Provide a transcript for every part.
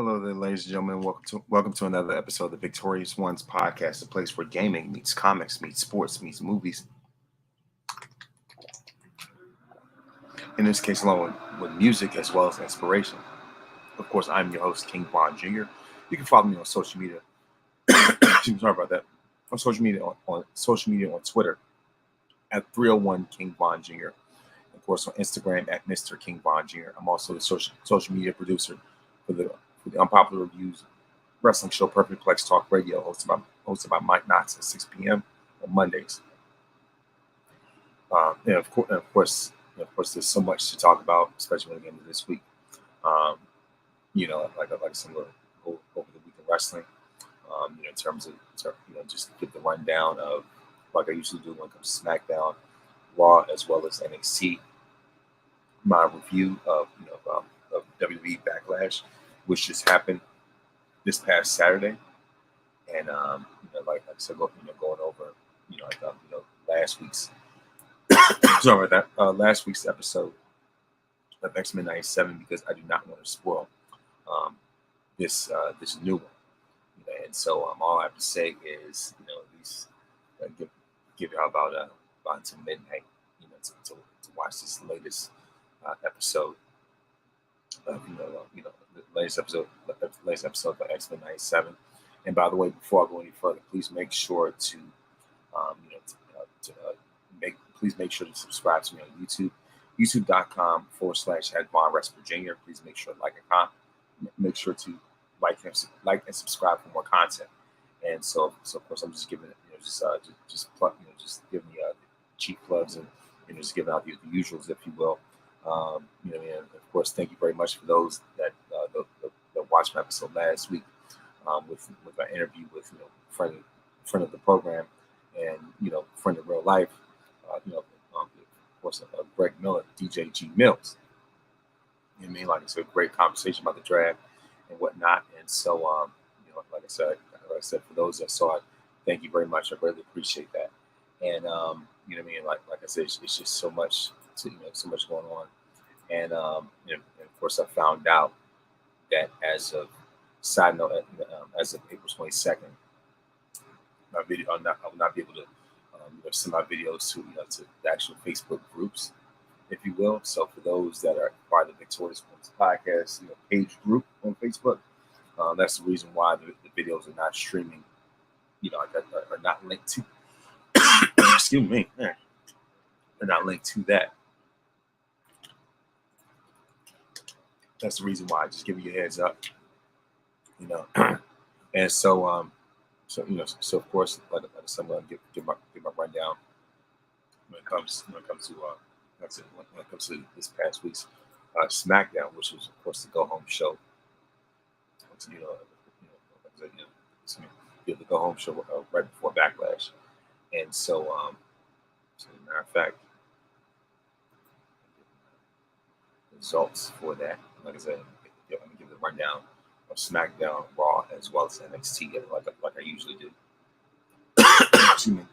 Hello there, ladies and gentlemen. Welcome to another episode of the Victorious Ones podcast, a place where gaming meets comics, meets sports, meets movies. In this case, along with music as well as inspiration. Of course, I'm your host, King Von Jr. You can follow me on social media. Sorry about that. On social media, on Twitter at 301 King Von Jr. Of course, on Instagram at Mr. King Von Jr. I'm also the social media producer for the Unpopular Reviews wrestling show Perfect Plex Talk Radio, hosted by Mike Knox at 6 p.m. on Mondays. And of course, there's so much to talk about, especially when we get into this week. Like some of over the week in wrestling. In terms of just give the rundown of like I usually do when it comes to SmackDown, Raw, as well as NXT. My review of WWE Backlash, which just happened this past Saturday, and like I said, going over last week's last week's episode of X-Men 97, because I do not want to spoil this new one. And so all I have to say is at least give y'all about until midnight to watch this latest episode of the latest episode of X-Men 97. And by the way, before I go any further, please make sure to please make sure to subscribe to me on YouTube, youtube.com/@VonRestVirginia. Please make sure to like and comment. Make sure to like and subscribe for more content. And so of course I'm just giving it just giving the cheap plugs and just giving out the usuals, if you will. And of course, thank you very much for those that watched my episode last week with my interview with friend of the program and friend of real life, of course, Greg Miller, DJ G Mills. Like I said, great conversation about the draft and whatnot. And so like I said, for those that saw it, thank you very much. I really appreciate that. And like I said, it's just so much so much going on. And of course, I found out that as of April 22nd, my video I will not be able to send my videos to the actual Facebook groups, if you will. So for those that are part of the Victorious Ones podcast page group on Facebook, that's the reason why the videos are not streaming. Are not linked to. Excuse me, they're not linked to that. That's the reason why. Just giving you a heads up, and so so of course, like I said, I'm gonna give my rundown when it comes to this past week's SmackDown, which was of course the go home show. The go home show right before Backlash, and so as a matter of fact, results for that. Like I said, I'm gonna give the rundown of SmackDown, Raw, as well as NXT, like I usually do. Excuse me.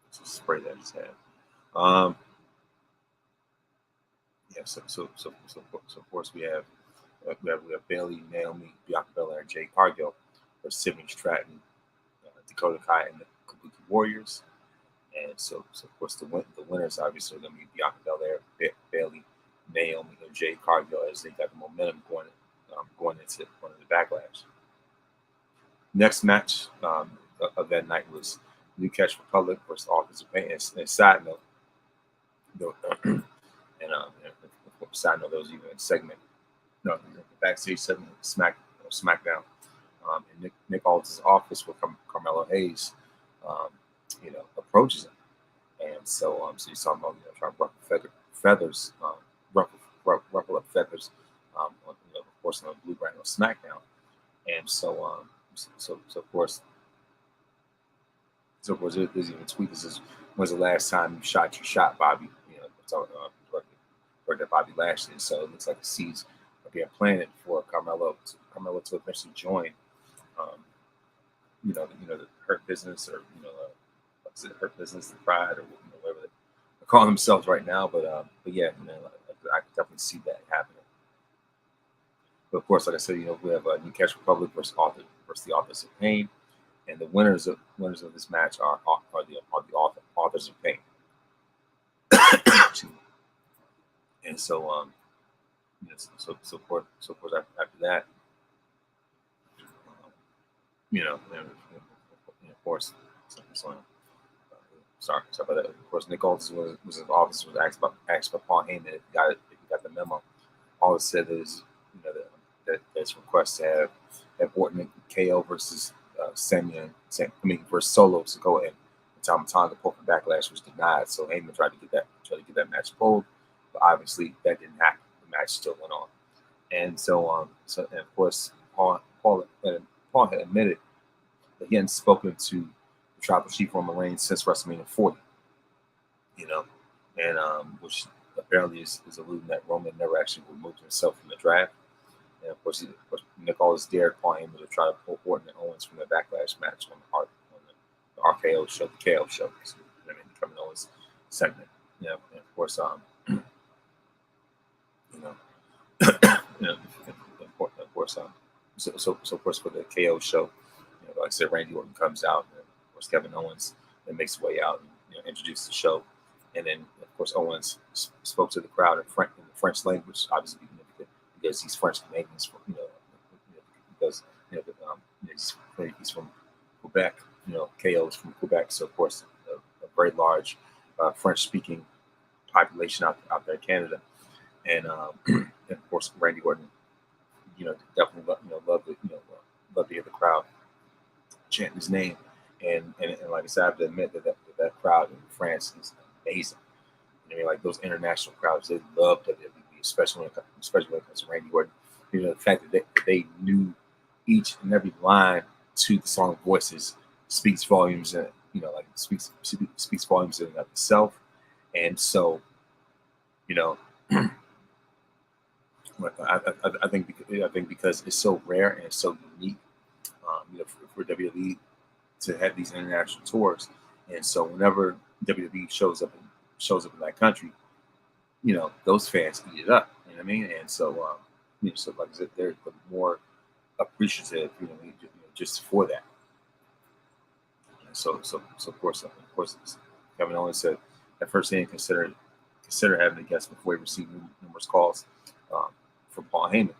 It's a spray that I just had. So of course we have Bayley, Naomi, Bianca Belair, and Jade Cargill versus Tiffany Stratton, Dakota Kai, and the Kabuki Warriors. And so of course the winners obviously are going to be Bianca Belair, Bayley, Naomi, and Jade Cargill, as they got the momentum going into the Backlash. Next match of that night was New Catch Republic versus Authors of Pain. And side note, side note, there was even a segment, the backstage segment of SmackDown, in Nick Aldis's office where Carmelo Hayes, approaches him, and so he's talking about trying to ruffle feathers, ruffle up feathers, of course on the blue brand on SmackDown, and so of course there's even a tweet that says, "When's the last time you shot Bobby?" That Bobby Lashley. So it looks like the seeds are being planted for Carmelo to eventually join, the Hurt Business, or what's it, Hurt Business, the Pride, or whatever they call themselves right now. But yeah, I can definitely see that happening. But of course, like I said, we have New Cash Republic versus the Authors of Pain, and the winners of this match are the Authors of Pain. And so so of course after that, and of course, so, sorry about that. Of course, Nick Aldis was in office, was asked by Paul Heyman if he got the memo. All it said is, that there's requests to have Orton and KO versus versus Solo Sikoa and Tama Tonga for Backlash was denied. So Heyman tried to get that match pulled, but obviously that didn't happen. The match still went on, and and of course Paul had admitted that he hadn't spoken to the Tribal Chief Roman Reigns since WrestleMania 40. And which apparently is alluding that Roman never actually removed himself from the draft. And of course, Nick Aldis dared Paul Heyman to try to pull Orton and Owens from the Backlash match on the RKO show, the KO show. Kevin Owens segment. And of course, of course, so of course for the KO show, like I said, Randy Orton comes out, and of course Kevin Owens then makes his way out and introduces the show, and then of course Owens spoke to the crowd in the French language, obviously because he's French Canadian, because he's from Quebec, KO is from Quebec, so of course a very large French-speaking population out there in Canada, and of course Randy Orton, definitely love to hear the crowd chant his name, and like I said, I have to admit that crowd in France is amazing. Like those international crowds, they love WWE, especially when it comes to Randy Orton. The fact that they knew each and every line to the song Voices speaks volumes, and speaks volumes in and of itself. And so, I think because it's so rare and it's so unique, for WWE to have these international tours, and so whenever WWE shows up in that country, those fans eat it up. You know what I mean? And so, so like I said, they're the more appreciative, just for that. And so of course, Kevin Owens said at first he didn't consider having a guest before he received numerous calls from Paul Heyman.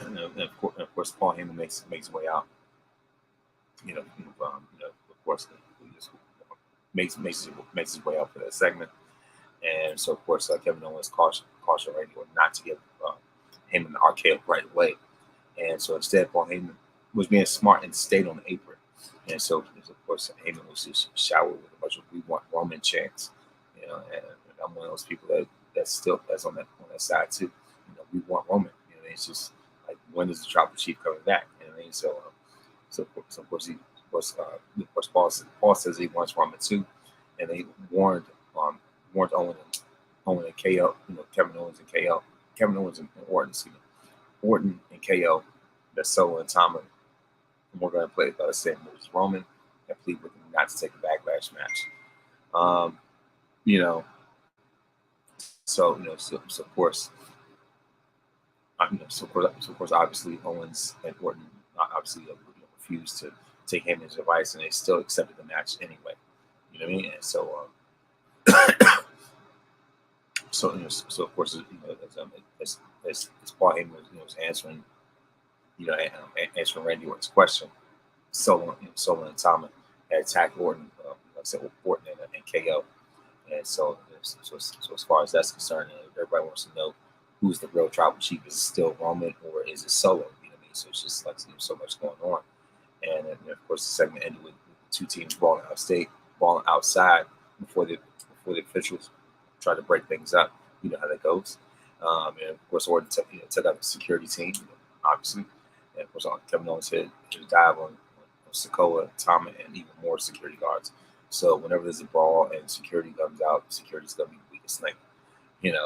And of course, Paul Heyman makes his way out. Of course, he just makes his way out for that segment. And so, of course, Kevin Owens cautioned Randy Orton not to give Heyman the RKO right away. And so instead, Paul Heyman was being smart and stayed on the apron. And so, of course, Heyman was just showered with a bunch of "We want Roman" chants. And I'm one of those people that's on that side too. We want Roman. It's just like, when is the Tribal Chief coming back? So of course Paul says he wants Roman too, and they warned Owen and KO, Kevin Owens and Orton, Orton and KO, that Solo and Tama, and we're going to play the same moves as Roman and plead with him not to take a Backlash match. So of course. So of course, obviously Owens and Orton obviously refused to take Heyman's advice, and they still accepted the match anyway. You know what I mean? And so, so of course, as Paul Heyman was answering, answering Randy Orton's question, Solo and Tama had attacked Orton, like I said, Orton and KO, and so as far as that's concerned, everybody wants to know who's the real Tribal Chief. Is it still Roman, or is it Solo? You know what I mean? So it's just like so much going on. And of course, the segment ended with two teams balling outside before the officials try to break things up. You know how that goes. And of course, Orton took out the security team, obviously. And of course, Kevin Owens hit a dive on Sikoa, Tama, and even more security guards. So whenever there's a brawl and security comes out, security's going to be the weakest link. And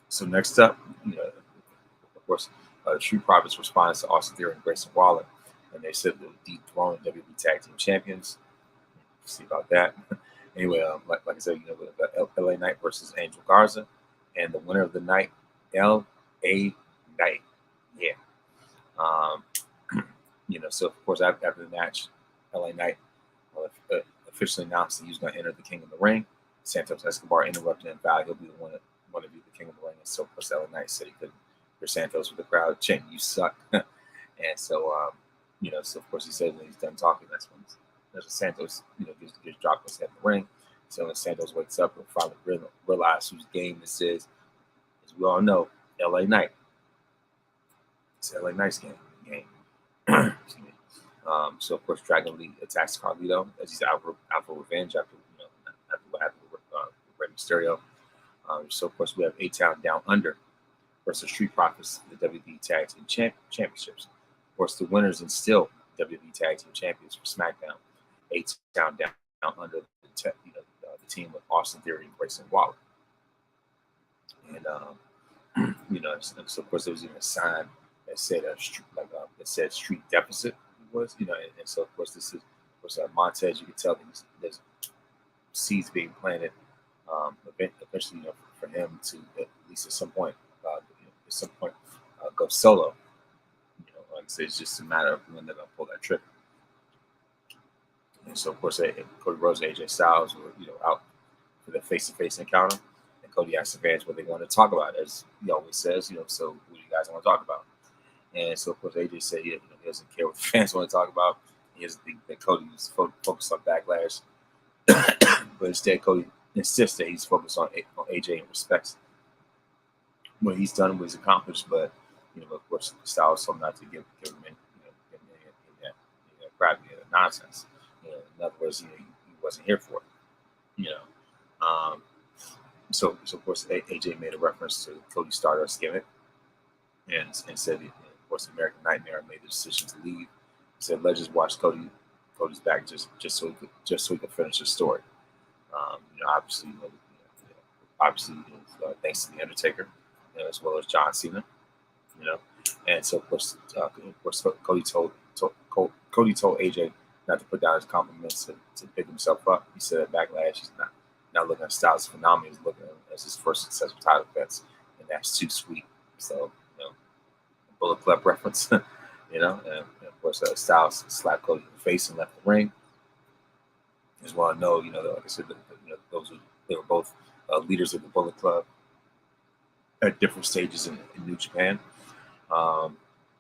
so next up, of course, the Street Profits responded to Austin Theory and Grayson Waller, and they said they would dethrone WWE Tag Team Champions. See about that. Anyway, like I said, the LA Knight versus Angel Garza, and the winner of the night L.A. Knight. Yeah. Um, so of course after the match, L.A. Knight officially announced that he was going to enter the King of the Ring. Santos Escobar interrupted and vowed he'll be the one to be the King of the Ring. And so of course L.A. Knight said he couldn't hear Santos with the crowd chanting, "You suck." And so so of course he said when he's done talking, that's when Santos gets dropped his head in the ring. So when Santos wakes up and finally realize whose game this is, as we all know, L.A. Knight. It's L.A. Knight's game. Excuse me. So of course Dragon Lee attacks Carlito as he's out for revenge after what happened with Rey Mysterio. So of course we have A-Town Down Under versus Street Profits for the WWE Tag Team Championships. Of course the winners and still WWE Tag Team Champions for SmackDown. A-Town Down Under the team with Austin Theory and Grayson Waller. And so of course there was even a sign that said street deficit was, and so of course this was a montage. You can tell that there's seeds being planted, eventually, for him to at least at some point, go solo. Like I said, it's just a matter of when they're gonna pull that trip. And so of course, Cody Rhodes and AJ Styles were out for the face-to-face encounter, and Cody asked the fans what they want to talk about, as he always says, so what do you guys want to talk about? And so, of course, AJ said he doesn't care what the fans want to talk about. He doesn't think that Cody was focused on Backlash. But instead, Cody insists that he's focused on AJ and respects what he's done, what he's accomplished. But, of course, Styles told him not to give him any crap, nonsense. In other words, he wasn't here for it. So of course, AJ made a reference to Cody Stardust gimmick and said, of course, American Nightmare made the decision to leave. He said, "Let's just watch Cody's back just so he could finish his story." Obviously, thanks to the Undertaker, as well as John Cena, and so of course, Cody told AJ not to put down his compliments to pick himself up. He said at Backlash, he's not looking at Styles' phenomenon, he's looking at him as his first successful title defense, and that's too sweet. So, Bullet Club reference, and of course Styles slapped Cody in the face and left the ring. As well, like I said, they were both leaders of the Bullet Club at different stages in New Japan.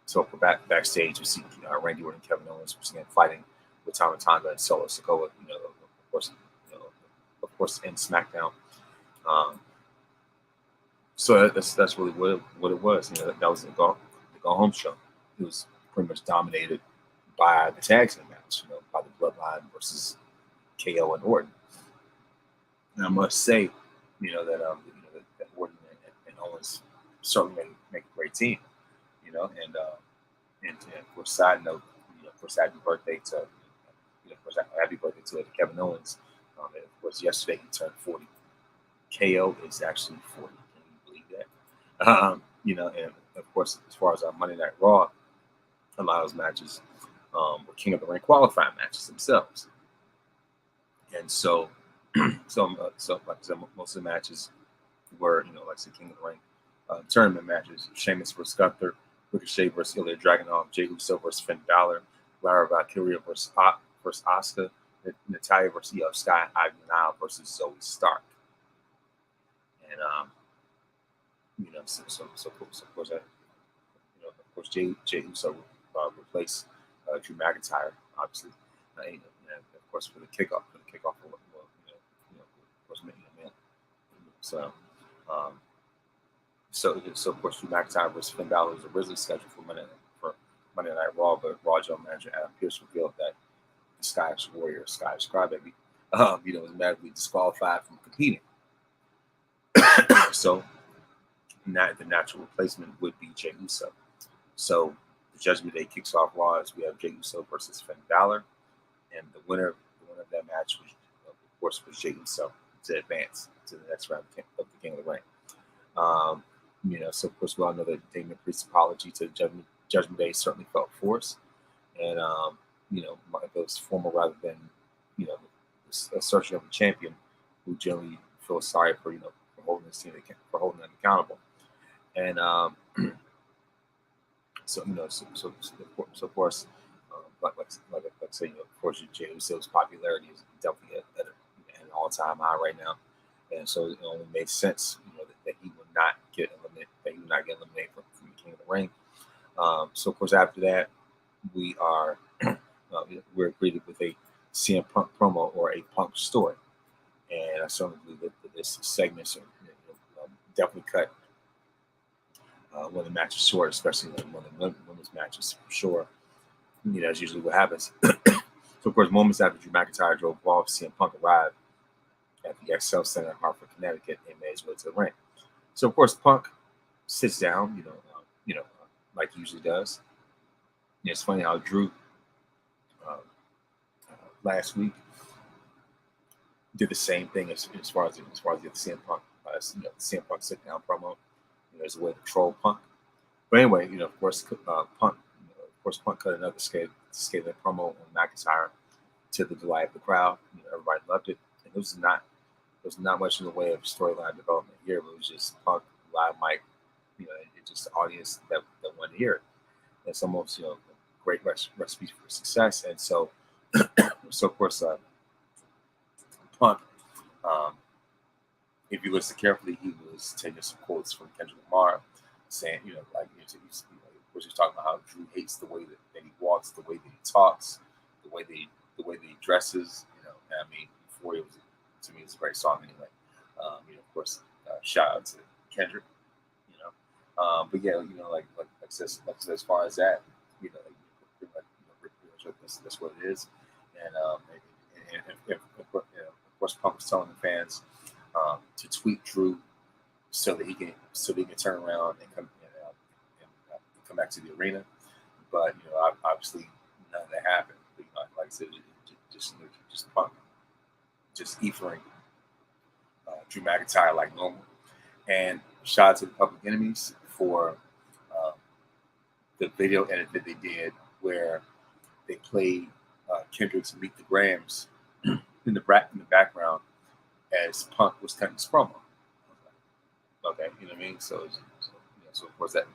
So backstage, we see Randy Orton and Kevin Owens once again fighting with Tama Tonga and Solo Sikoa. Of course, in SmackDown. So that's really what it was. That was the go home show. It was pretty much dominated by the tag team match. By the Bloodline versus KO and Orton. And I must say, that Orton and Owens certainly make a great team. And of course, side note, of course, happy birthday to Kevin Owens. And of course, yesterday he turned 40. KO is actually 40. Can you believe that? And of course, as far as our Monday Night Raw, a lot of those matches were King of the Ring qualifying matches themselves. And so, like I said, most of the matches were, like I said, King of the Ring tournament matches. Sheamus versus Gunther, Ricochet versus Ilya Dragunov, Jey Uso versus Finn Balor, Lara Valkyria versus Asuka, Natalya versus Io Sky, Ivy Nile versus Zoe Stark. And of course, Jey Uso replaced Drew McIntyre, obviously, and of course for the kickoff, So of course, Drew McIntyre versus Finn Balor was originally scheduled for Monday Night Raw, but Raw general manager Adam Pearce revealed that the Sky's Warrior, Sky's Crybaby, was magically disqualified from competing. So the natural replacement would be Jey Uso. So the Judgment Day kicks off Raw as we have Jey Uso versus Finn Balor, and the winner of that match was, of course, was Jey Uso to advance to the next round of the King of the Ring. So of course we all know that Damien Priest's apology to the Judgment Day certainly felt forced, and it was formal rather than assertion of a champion who generally feels sorry for holding his team, for holding them accountable. And so of course, like I say, of course, Jey Uso's popularity is definitely at an all-time high right now, and so it only makes sense, that he would not get eliminated, from the King of the Ring. So of course, after that, we are we're greeted with a CM Punk promo or a Punk story, and I certainly believe that this segment definitely cut one of the matches short, especially one of the women's matches for sure. That's usually what happens. So, of course, moments after Drew McIntyre drove off, CM Punk arrived at the XL Center in Hartford, Connecticut, and made his way to the ring. So, of course, Punk sits down, like he usually does. It's funny how Drew last week did the same thing as far as the CM Punk, CM Punk sit down promo. As a way to troll Punk. But anyway, of course, Punk cut another scathing promo on McIntyre to the delight of the crowd. Everybody loved it, and there was not much in the way of storyline development here. But it was just Punk, live mic, it's just the audience that wanted to hear it. It's almost a great recipe for success. And so of course, Punk. If you listen carefully, he was taking some quotes from Kendrick Lamar, saying, of course, he's talking about how Drew hates the way that he walks, the way that he talks, the way that he dresses. I mean, before it was, to me, it's a great song anyway. Of course, shout out to Kendrick. But yeah, as far as that, that's what it is. And of course, Punk was telling the fans to tweet Drew so that he can turn around and come back to the arena. But obviously none of that happened. But, like I said, just Punk, just ephering Drew McIntyre like normal. And shout out to the Public Enemies for the video edit that they did where they played Kendrick's "Meet the Grams" in the background as Punk was cutting his promo. Okay, you know what I mean? So of course that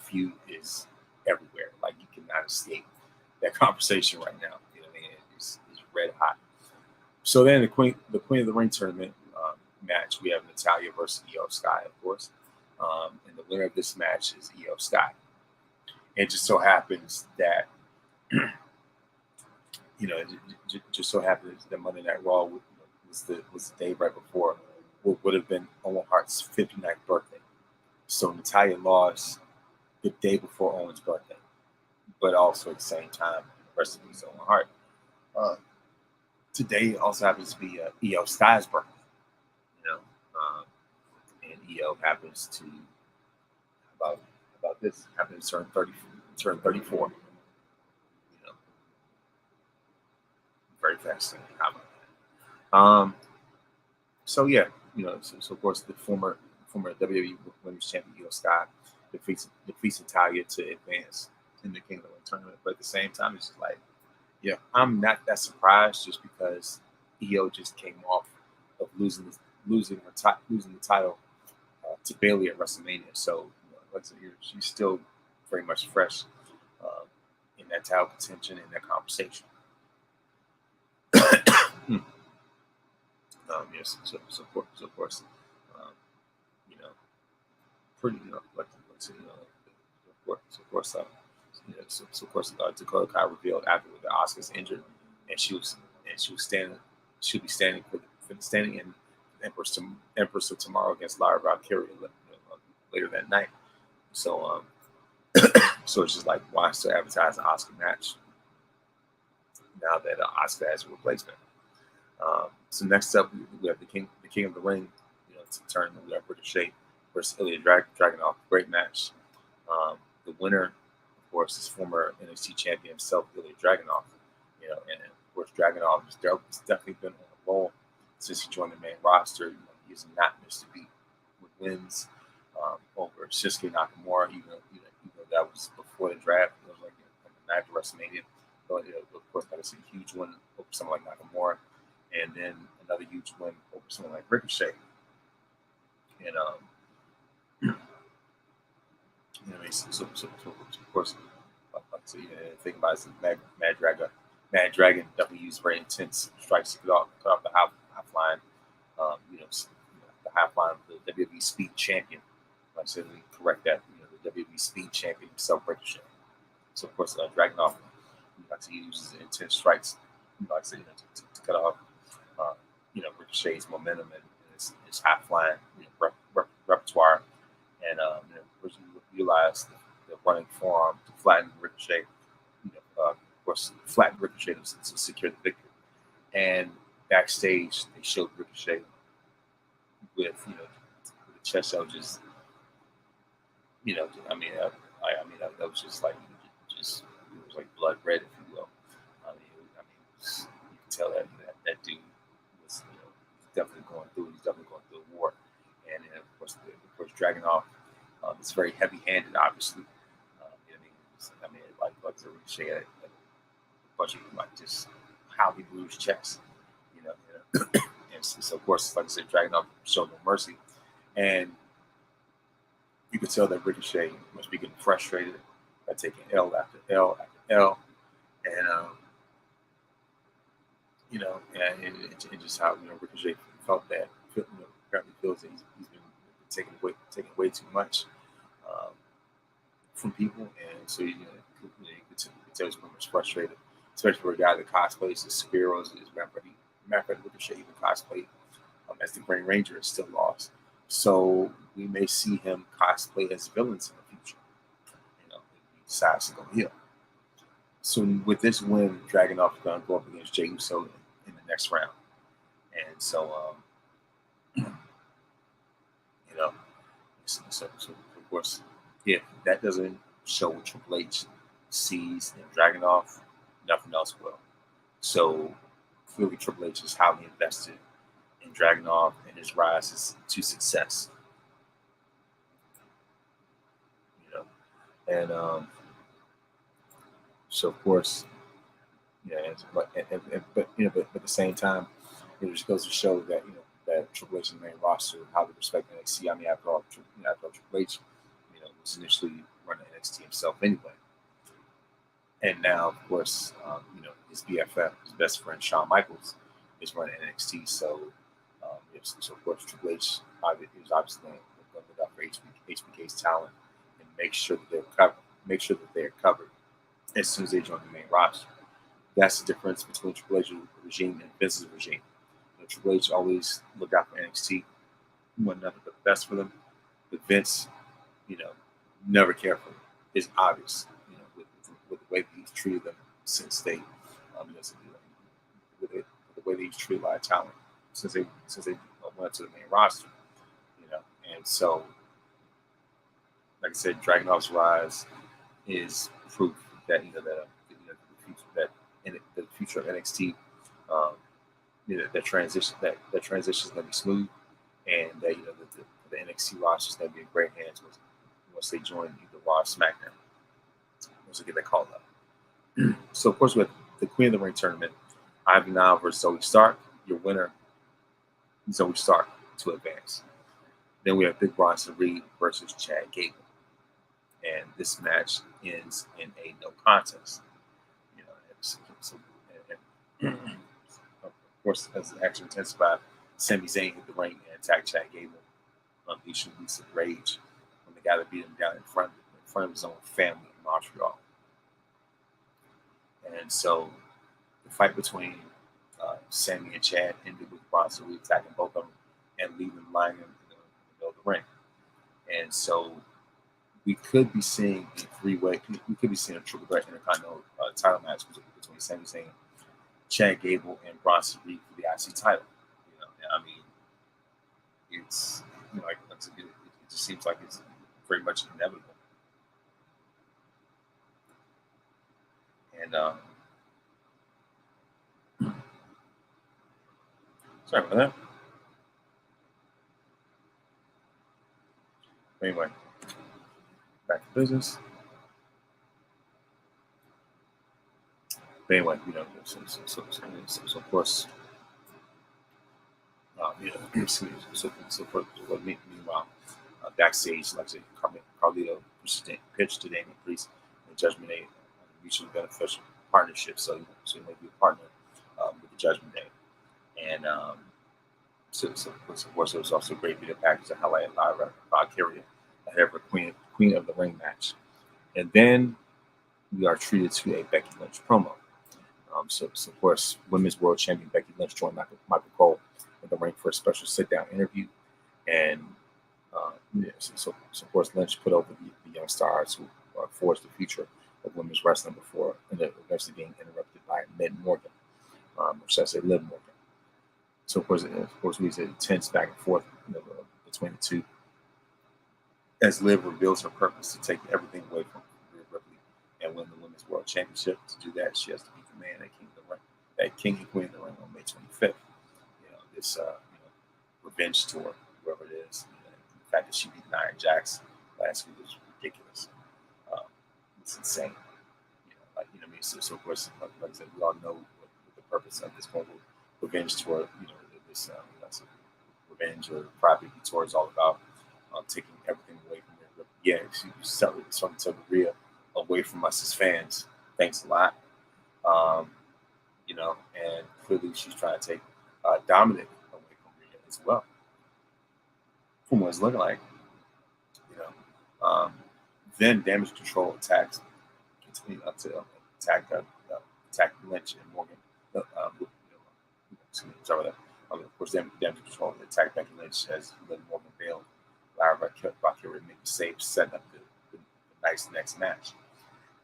feud is everywhere. Like, you cannot escape that conversation right now. You know what I mean? It's red hot. So then the Queen of the Ring tournament match, we have Natalya versus Io Sky, of course. And the winner of this match is Io Sky. It just so happens that just so happens that Monday Night Raw was the day right before what would have been Owen Hart's 59th birthday. So Natalya lost the day before Owen's birthday, but also at the same time, rest in peace, Owen Hart. Today also happens to be Io Sky's birthday, and Io happens to happens to turn 34. Very fascinating. How about that? So yeah, so of course the former WWE Women's Champion Io Sky defeats Natalya to advance in the King of the Ring tournament. But at the same time, it's just like, I'm not that surprised just because Io just came off of losing the title to Bayley at WrestleMania. So like I said, she's still very much fresh in that title contention and that conversation. Yes, so of course, pretty, of course, Dakota Kai revealed after that Asuka's injured, and she'll be standing in Empress of Tomorrow against Lara Valkyria later that night. So so it's just like, why still advertise an Asuka match now that Asuka has a replacement? So next up, we have the King of the Ring, to turn the Ricochet versus Ilya Dragunov. Great match. The winner, of course, is former NXT champion himself, Ilya Dragunov. And of course, Dragunov has definitely been on a roll since he joined the main roster. He's not missed a beat with wins over Shinsuke Nakamura, even though that was before the draft. It was like a night of WrestleMania. But of course, that was a huge win over someone like Nakamura, and then another huge win over someone like Ricochet. And You know, what I mean, of course, like I said, you know, think about it, Mad Dragon definitely used very intense strikes to cut off the half line. The half line of the WWE Speed Champion. Like I said, let me correct that. You know, the WWE Speed Champion himself, Ricochet. So of course, Dragunov, like I said, he uses intense strikes, like I said, to cut off, Ricochet's momentum and his half line, repertoire, and utilize the running forearm to flatten Ricochet. Of course, flatten Ricochet to secure the victory. And backstage, they showed Ricochet with the chest out just that was just like just it was like blood red, if you will. You can tell that dude was definitely going through. He's definitely going through a war, and of course, Dragunov is very heavy-handed, obviously. Like the Ricochet had a bunch of like just how he moves checks, and so of course, like I said, Dragunov showed no mercy, and you could tell that Ricochet must be getting frustrated by taking L after L after L, and and just how Ricochet felt that apparently feels that he's been taking way too much um, from people, and so you could tell he's pretty much frustrated, especially for a guy that cosplays as Sparrows. As a matter of fact, Ricochet even cosplayed as the Green Ranger is still lost. So we may see him cosplay as villains in the future. If he decides to go heel. So with this win, Dragunov is going to go up against Jey Uso in the next round. And so, so of course, if that doesn't show what Triple H sees in Dragunov, nothing else will. So clearly, Triple H is highly invested in Dragunov and his rise to success. And so of course, but at the same time, it just goes to show that that Triple H and the main roster how they respect NXT. I mean, after all, Triple H, was initially running NXT himself anyway, and now of course, his BFF, his best friend Shawn Michaels, is running NXT. So, so of course, Triple H is obviously going to look out for HBK's talent and make sure that they're covered. Make sure that they're covered as soon as they join the main roster. That's the difference between Triple H's regime and Vince's regime. Triple H always looked out for NXT, wanted nothing but the best for them. But Vince, never cared for them. It's obvious, with the way that he's treated them since they, with the way that he's treated a lot of talent since they went to the main roster, And so, like I said, Dragunov's rise is proof that the future of NXT, that transition is going to be smooth, and that the NXT roster is going to be in great hands once they join either Raw or SmackDown. Once they get that call up. So of course, with the Queen of the Ring tournament, Ivy Nile versus Zoe Stark. Your winner, Zoe Stark, to advance. Then we have Big Bronson Reed versus Chad Gable. And this match ends in a no contest. Of course, as the action intensified, Sami Zayn hit the ring and attacked Chad Gable, unleashing Lisa rage when the guy that beat him down in front of his own family in Montreal. And so the fight between Sami and Chad ended with Bronson Reed attacking both of them and leaving them lying in the middle of the ring. And so we could be seeing a three-way. We could be seeing a triple threat intercontinental title match between Sami Zayn, Chad Gable, and Bronson Reed for the IC title. It's it just seems like it's very much inevitable. And sorry about that. Anyway, back to business. But anyway, so of course, meanwhile, Backstage, like I said, Carlito pitched to Damian Priest, and Judgment Day, mutually beneficial partnership. So he may be a partner with the Judgment Day. And so of course, it was also a great video package that highlighted Lyra Valkyria ahead of her Queen of the Ring match. And then we are treated to a Becky Lynch promo. So of course, Women's World Champion Becky Lynch joined Michael Cole in the ring for a special sit-down interview. And so of course, Lynch put over the young stars who forged the future of women's wrestling before eventually being interrupted by Liv Morgan, or should I say Liv Morgan. So of course, we said tense back and forth between the two as Liv reveals her purpose to take everything away from Rhea Ripley and win the Women's World Championship. To do that, she has to beat the man that King and Queen of the Ring on May 25th. This revenge tour, whoever it is. The fact that she beat Nia Jax last week was ridiculous. It's insane. So of course, like I said, we all know what the purpose of this global revenge tour, this revenge or property tour is all about. Taking everything away from her. Yeah, she was something to Rhea away from us as fans. Thanks a lot. And clearly she's trying to take Dominic away from Rhea as well. From what it's looking like, then Damage Control attacks continue to attack Lynch and Morgan. Sorry about that. Of course, Damage Control attacked Becky Lynch as Liv Morgan bailed. Lyra Valkyria make the save, setting up the nice next match.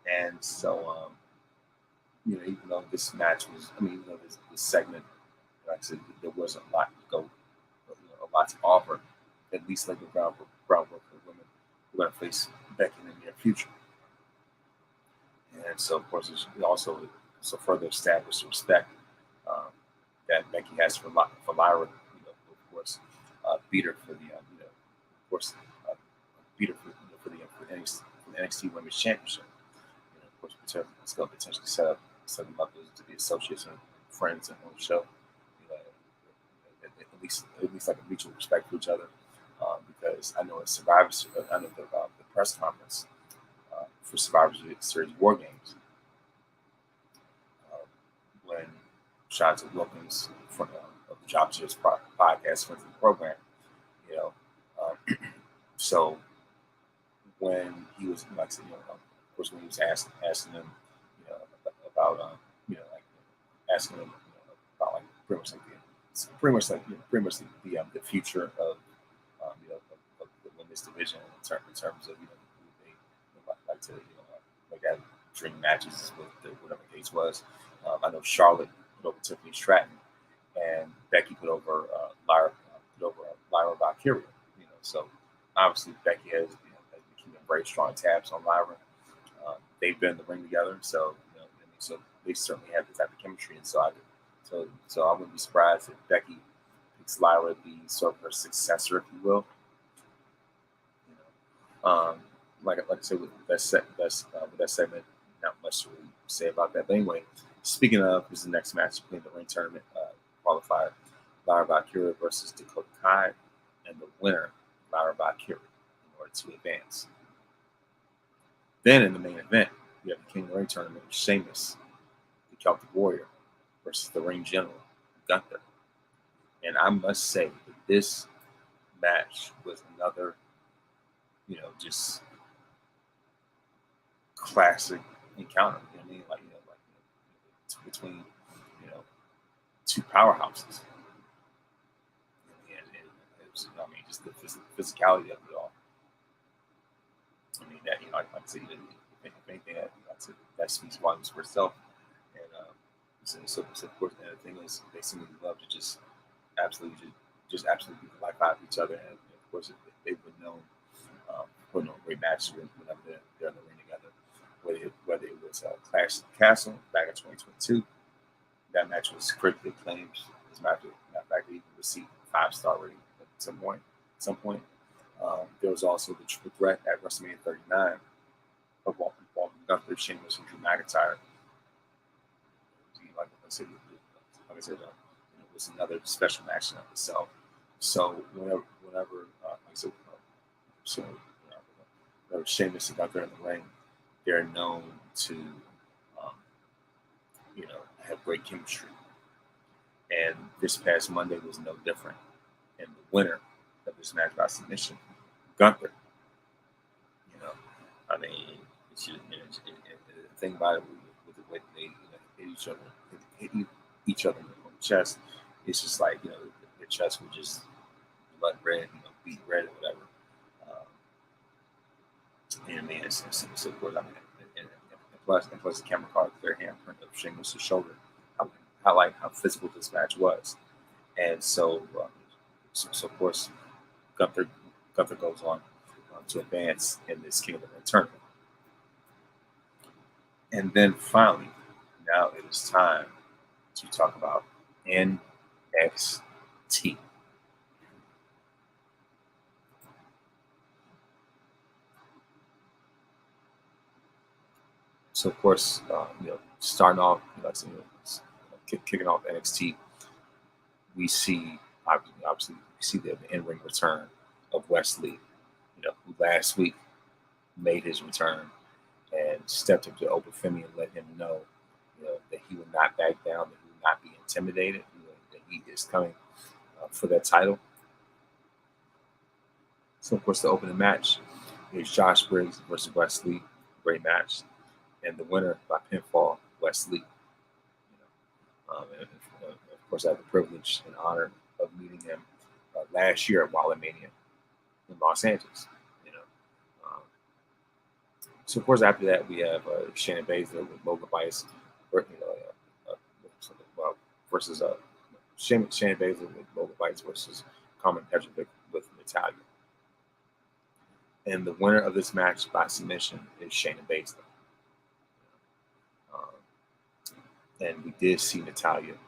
And so, even though this match was, even though this segment, like I said, there was a lot to go, a lot to offer, at least like the groundwork for women who are going to face Becky in the near future. And so, of course, it also further established the respect that Becky has for Lyra, of course, beat her for the, beat her for the NXT Women's Championship. Of course, it's going to potentially set them up to be associates and friends and on the show. At least like a mutual respect for each other. Because I know at the press conference for Survivor Series War Games, when Shanta Wilkins from of the Job Series podcast went to the program, so when he was like, of course, when he was asking them, about asking them about like pretty much the future of the women's division in terms of who they like to have dream matches with whatever the case was. I know Charlotte put over Tiffany Stratton, and Becky put over Lyra Valkyria. So obviously Becky has been keeping very strong tabs on Lyra. They've been in the ring together, so so they certainly have the type of chemistry, and so I wouldn't be surprised if Becky picks Lyra to be sort of her successor, if you will. Like I said, with that segment, not much to really say about that. But anyway, speaking of, is the next match in the ring tournament qualifier: Lyra Valkyria versus Dakota Kai, and the winner, Lyra Valkyria, in order to advance. Then in the main event, we have the King of the Ring tournament with Sheamus, the Celtic Warrior, versus the Ring General, Gunther. And I must say that this match was another, just classic encounter. Between two powerhouses. And it was, just the physicality of it all. That like I said, if anything, that speaks volumes for itself. And so of course, the other thing is they seem to love to just absolutely beat the life out of each other. And of course, they've been known putting on great matches whenever they're in the ring together. Whether it was Clash of the Castle back in 2022, that match was critically acclaimed. As a matter of fact, they even received a 5-star rating at some point. There was also the triple threat at WrestleMania 39 of Walter Gunther, Sheamus, and Drew McIntyre. Like I said, it was another special match in itself. So whenever like I said, So, Sheamus and Gunther in the ring, they're known to, um, have great chemistry. And this past Monday was no different. And the winner of this match by submission, Gunther. I mean, the thing about it with the way they hit each other, hit each other on the chest, it's just like the chest would just blood red, beat red or whatever. And man, it's of course, I mean, and plus the camera caught their handprint of Sheamus' shoulder. How physical this match was, and so of course, Gunther goes on to advance in this King of the Ring tournament. And then finally, now it is time to talk about NXT. So of course, starting off, kicking off NXT, we see obviously we see the in-ring return of Wesley, who last week made his return and stepped up to Obafemi and let him know, that he would not back down, that he would not be intimidated, that he is coming for that title. So of course, the opening match is Josh Briggs versus Wesley, great match, and the winner by pinfall, Wesley. And of course, I had the privilege and honor of meeting him last year at Wallermania in Los Angeles. So of course, after that, we have Shayna Baszler with Logan Vice, versus Shayna Baszler with Logan Vice versus Carmen Petrovic with Natalya. And the winner of this match by submission is Shayna Baszler. And we did see Natalya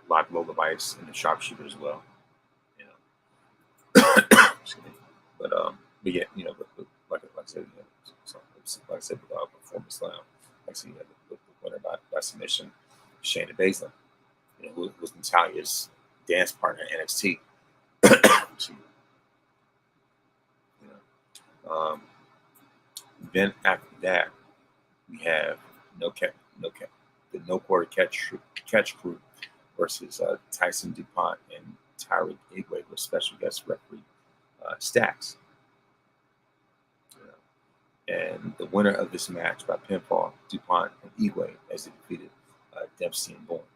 lock Logan Vice in the sharpshooter as well. But yeah, like I said, with Performance Slam, like I said, the winner by submission, Shayna Baszler, who was Natalya's dance partner in NXT. Then after that, we have the No Quarter Catch Crew versus Tyson DuPont and Tyrick Igwe with special guest referee Stacks. And the winner of this match by pinfall, DuPont and Igwe, as they defeated Dempsey and Bourne.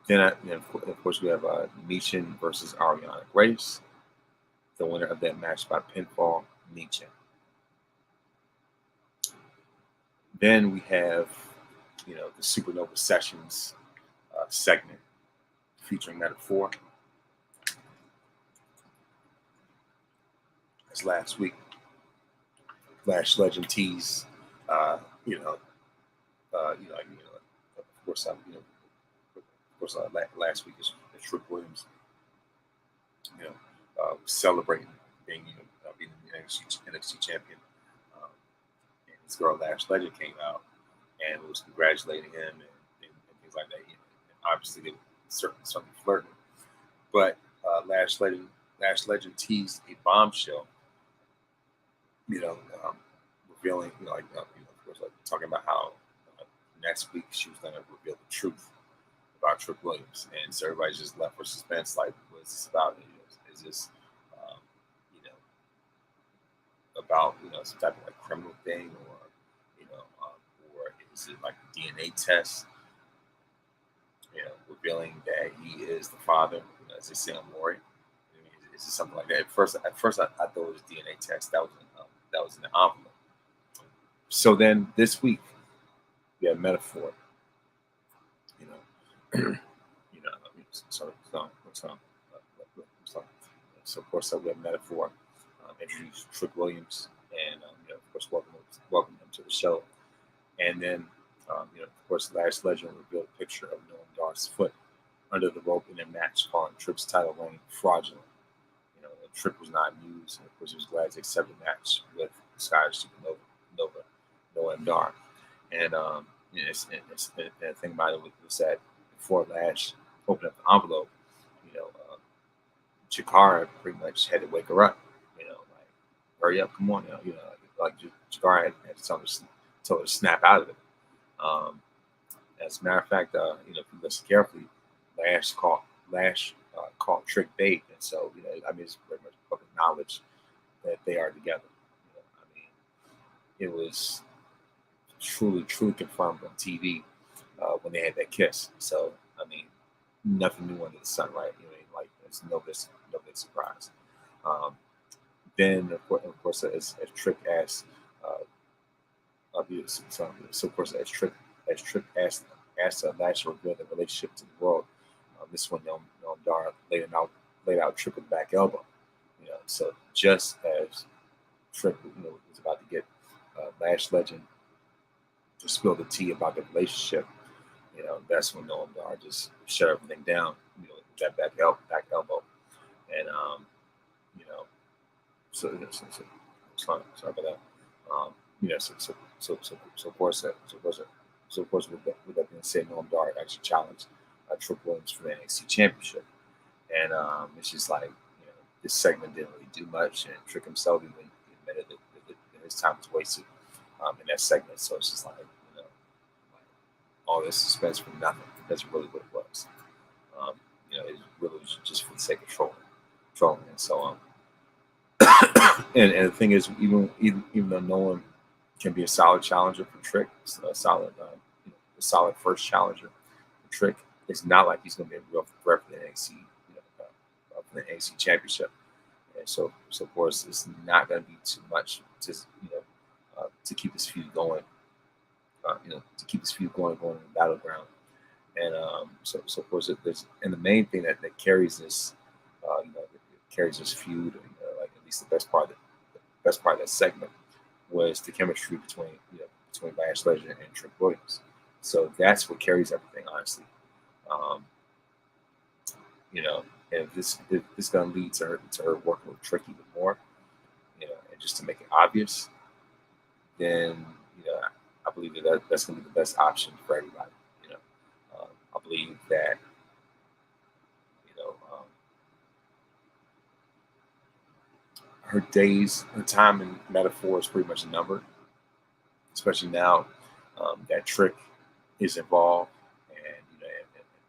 Then of course, we have Michin versus Ariana Grace. The winner of that match by pinfall, Michin. Then we have, the Supernova Sessions segment featuring Metaphor. As last week, Lash Legend teased, of course, last week is Trick Williams, celebrating being the NXT champion. And his girl Lash Legend came out and was congratulating him and things like that. And obviously, they were certainly flirting. But Lash Legend teased a bombshell, revealing, of course, talking about how next week she was going to reveal the truth about Trick Williams, and so everybody's just left for suspense. Like, what's this about? Is this, about some type of criminal thing, or or is it like a DNA test? Revealing that he is the father, as they say on Maury. Is it something like that? At first, I thought it was a DNA test. That was in the envelope. So then this week, we have Metaphor. So of course, we have Metaphor introduce Trick Williams, and of course, welcome him to the show. And then, of course, Lash Legend revealed a picture of Noam Dar's foot under the rope in a match, calling Trick's title reign fraudulent. Trick was not amused, and of course, he was glad to accept the match with Scottish Supernova, Noam Dar. And the thing about it was that before Lash opened up the envelope, Jakara pretty much had to wake her up. Like hurry up, come on now. Like Jakara had to tell her to snap out of it. Um, as a matter of fact, if you listen carefully, Lash called Trick bait, and so I mean, it's pretty much public knowledge that they are together. I mean, it was truly confirmed on TV when they had that kiss. So I mean, nothing new under the sun, right? Like it's no big surprise. Um, then of course, as Trick asked, so of course, as Trick asked Lash to reveal the relationship to the world. This one, Noam Dar laid out Trick with back elbow. So just as Trick, was about to get Lash Legend to spill the tea about the relationship, that's when Noam Dar just shut everything down, with that back elbow, and you know, sorry about that. Of course, with that being said, Noam Dar actually challenged Trick Williams for the NXT Championship, and it's just like this segment didn't really do much, and Trick himself even admitted that his time was wasted in that segment. So it's just like like all this suspense for nothing. That's really what it was. Um, it really was just for the sake of trolling, and so on. And the thing is, even though no one can be a solid challenger for Trick, a solid first challenger for Trick, it's not like he's going to be a real threat for the NXT, for the NXT Championship. And so of course, it's not going to be too much to keep this feud going. To keep this feud going in the battleground. And so of course, and the main thing that carries this, carries this feud, like at least the best part of that segment was the chemistry between Lash Legend and Trick Williams. So that's what carries everything, honestly. Um, and if this gonna lead to her working with Trick even more, and just to make it obvious, then I believe that's gonna be the best option for everybody. You know, I believe that her time in metaphor is pretty much numbered, especially now that Trick is involved, and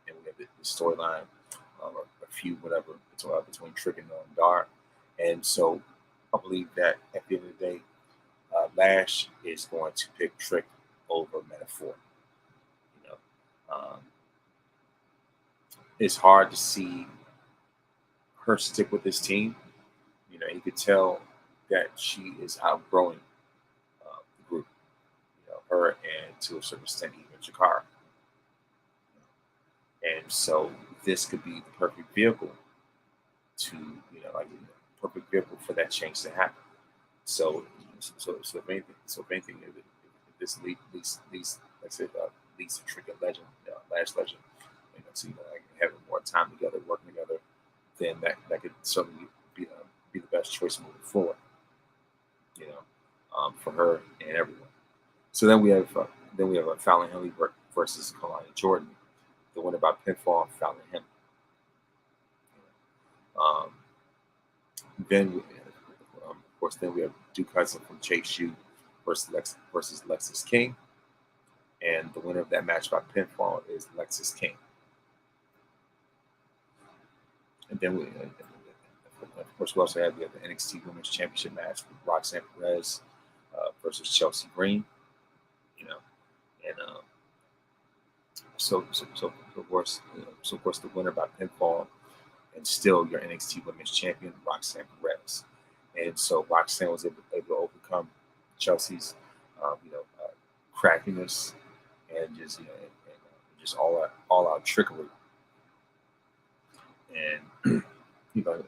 and we have the storyline or a feud, whatever, between Trick and Noam Dar, and so I believe that at the end of the day, Lash is going to pick Trick over metaphor. You know, um, it's hard to see her stick with this team. You could tell that she is outgrowing the group. Her and to a certain extent even Jakara. And so this could be the perfect vehicle to, perfect vehicle for that change to happen. If anything, if this leads, like I said, leads to Trick and Legend, Lash Legend, like having more time together, working together, then that could certainly be the best choice moving forward. For her and everyone. So then we have Fallon Henley versus Kalani Jordan, the winner by pinfall, Fallon Henley. Um, of course, then we have Duke Hudson from Chase U versus Lexis King, and the winner of that match by pinfall is Lexis King. And then of course, we also have the NXT Women's Championship match with Roxanne Perez versus Chelsea Green. And of course, the winner by pinfall, and still your NXT Women's Champion, Roxanne Perez. And so Roxanne was able to overcome Chelsea's, craftiness and just all out trickery. And like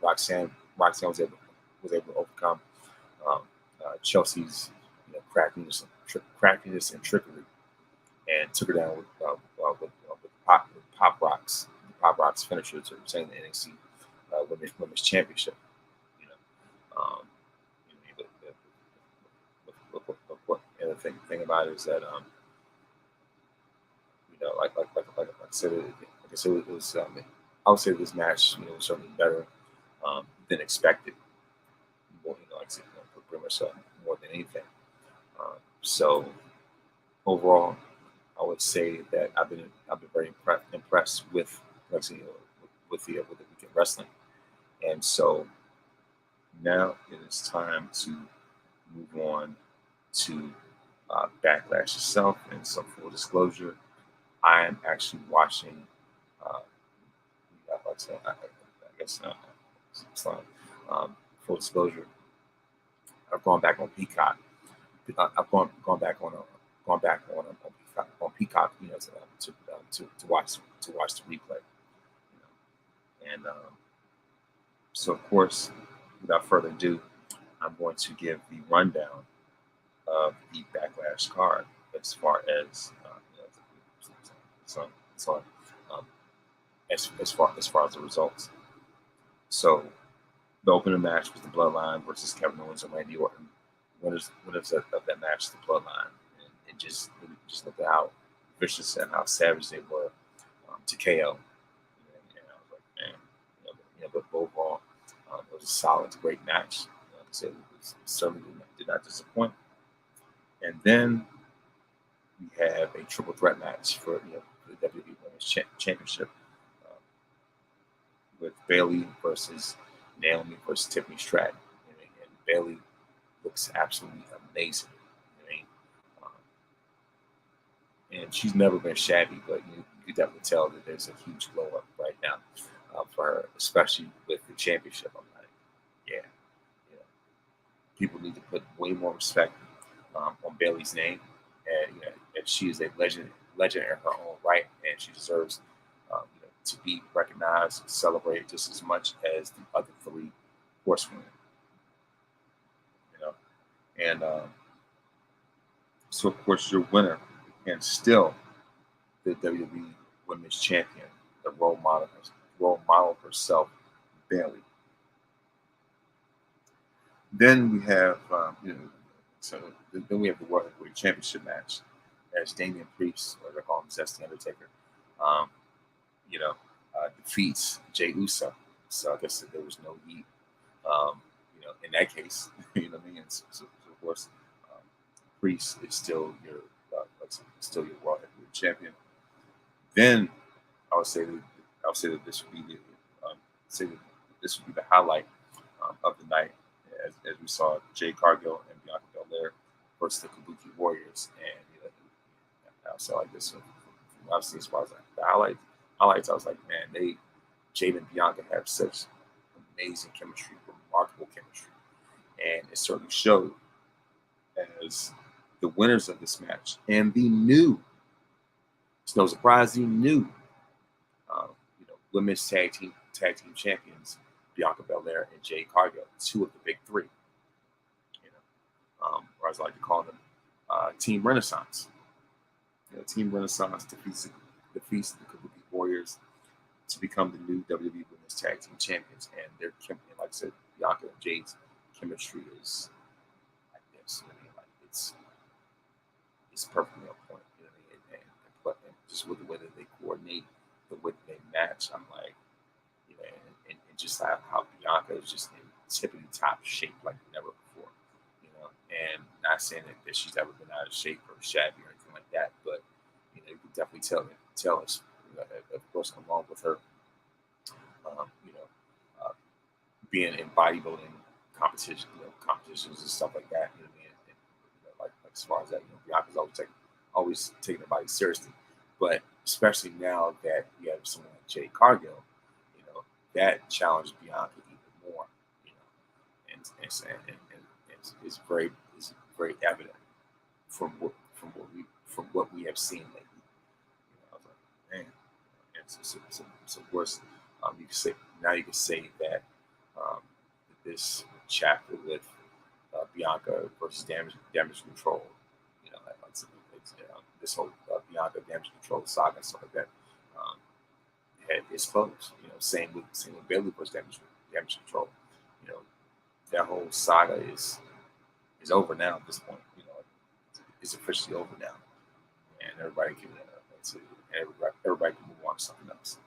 I said, Roxanne was able to overcome um, Chelsea's craftiness and trickery, and took her down with Pop Rocks, the Pop Rocks finisher to retain the NXT Women's Championship. You know, um, and the thing about it is that like I I said, it was. I would say this match, was certainly better than expected. More, like I said, pretty much more than anything. So overall, I would say that I've been very impressed with, like I said, with the weekend wrestling, and so now it is time to move on to Backlash itself. And some full disclosure, I am actually watching. Uh, I guess it's not, full disclosure. I've gone back on Peacock. I've gone back on Peacock, to watch the replay. And so, of course, without further ado, I'm going to give the rundown of the Backlash card as far as um, as far as the results. So the opening match was the Bloodline versus Kevin Owens and Randy Orton. Winners of that match, the Bloodline, and just looked at how vicious and how savage they were to KO. And I was like, man, but overall, it was a solid, great match. Like I said, it certainly did not disappoint. And then we have a triple threat match for the WWE Women's Championship with Bayley versus Naomi versus Tiffany Stratton. And Bayley looks absolutely amazing. And she's never been shabby, but you definitely tell that there's a huge glow up right now for her, especially with the championship. I'm like, yeah, people need to put way more respect on Bayley's name, and she is a legend in her own right, and she deserves to be recognized and celebrated just as much as the other three horsewomen. And so of course your winner and still the WWE Women's Champion, the role model herself, Bayley. Then we have then we have the World Heavyweight Championship match as Damian Priest, or they call him Zest the Undertaker, defeats Jey Uso. So I guess there was no heat, in that case. You know what I mean? So of course, Priest is still your World Heavyweight Champion. Then I would say that this would be the highlight of the night, as we saw Jade Cargill and Bianca Belair versus the Kabuki Warriors, and I saw like this. Obviously, as far as the highlights, I was like, man, Jade and Bianca have such amazing chemistry, remarkable chemistry, and it certainly showed as the winners of this match and it's no surprise, the new women's tag team champions, Bianca Belair and Jade Cargill, two of the big three. Or as I like to call them, Team Renaissance. Team Renaissance defeats the Kabuki Warriors to become the new WWE Women's Tag Team Champions, and their chemistry, like I said, Bianca and Jade's chemistry is like this. It's perfectly on point. And just with the way that they coordinate, the way that they match, I'm like, and just how Bianca is just in tippity top shape like never before. And not saying that she's ever been out of shape or shabby or anything like that, but you can definitely tell us, of course, along with her, being in bodybuilding competitions and stuff like that. Like as far as that, Bianca's always taking her body seriously, but especially now that we have someone like Jade Cargill, that challenged Bianca even more, and it's very evident from what we have seen lately. I was like, man, and so of course, you can say that this chapter with Bianca versus damage control, this whole Bianca damage control saga and stuff like that, is closed. Same with Bayley versus damage control. That whole saga is over now at this point. It's officially over now, and everybody can and everybody can move on to something else.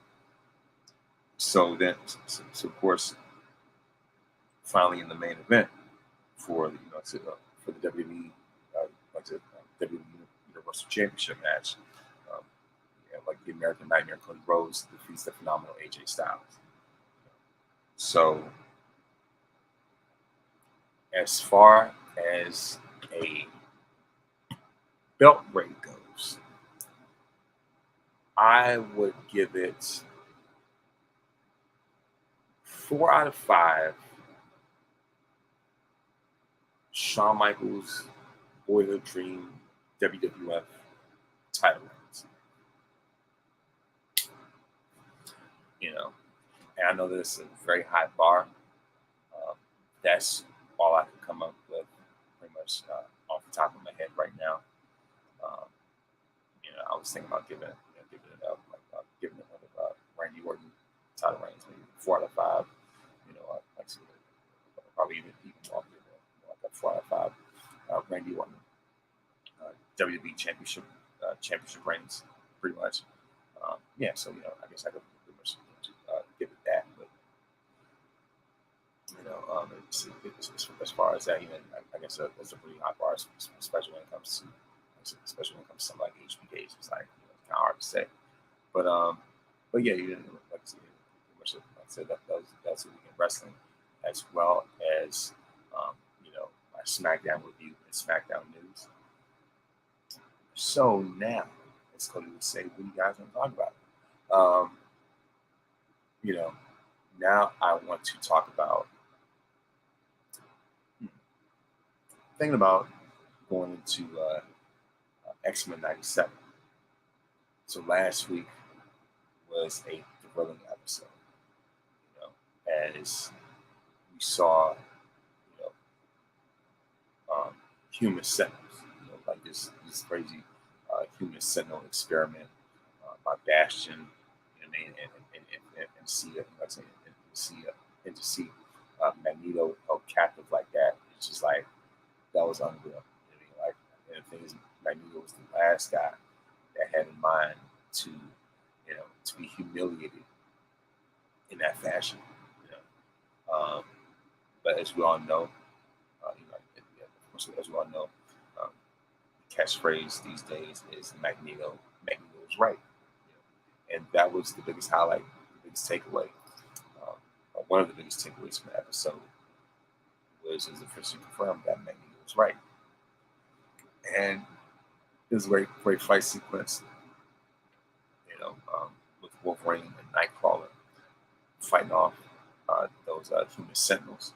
So then, so of course, finally in the main event for for the WWE WWE Universal Championship match, um, like the American Nightmare, Cody Rhodes defeats the phenomenal AJ Styles. So as far as a belt rate goes, I would give it 4 out of 5 Shawn Michaels Boyhood Dream WWF title reigns. And I know this is a very high bar. That's all I can come up with, pretty much off the top of my head right now. I was thinking about giving it up, giving it one of Randy Orton title reigns, maybe 4 out of 5. Probably even more, like a 4 out of 5. Randy Orton WWE championship reigns, pretty much. So I guess I could pretty much give it that. But as far as that, I guess that's a pretty high bar, especially when it comes to something like HBK. It's like it's kind of hard to say. But yeah, like I said, that's a week in wrestling, as well as my SmackDown review and SmackDown news. So now let's go to say what you guys want to talk about. Now I want to talk about thinking about going into X-Men 97. So last week was a thrilling episode. As we saw, human sentinels, like this crazy human sentinel experiment by Bastion, and to see Magneto held captive like that. It's just like that was unreal. And the thing is, Magneto was the last guy that had in mind to be humiliated in that fashion. But as we all know, as we all know, the catchphrase these days is Magneto is right. And that was the biggest highlight, the biggest takeaway. One of the biggest takeaways from the episode was officially confirmed that Magneto was right. And it was a very great fight sequence, with Wolverine and Nightcrawler fighting off those human sentinels,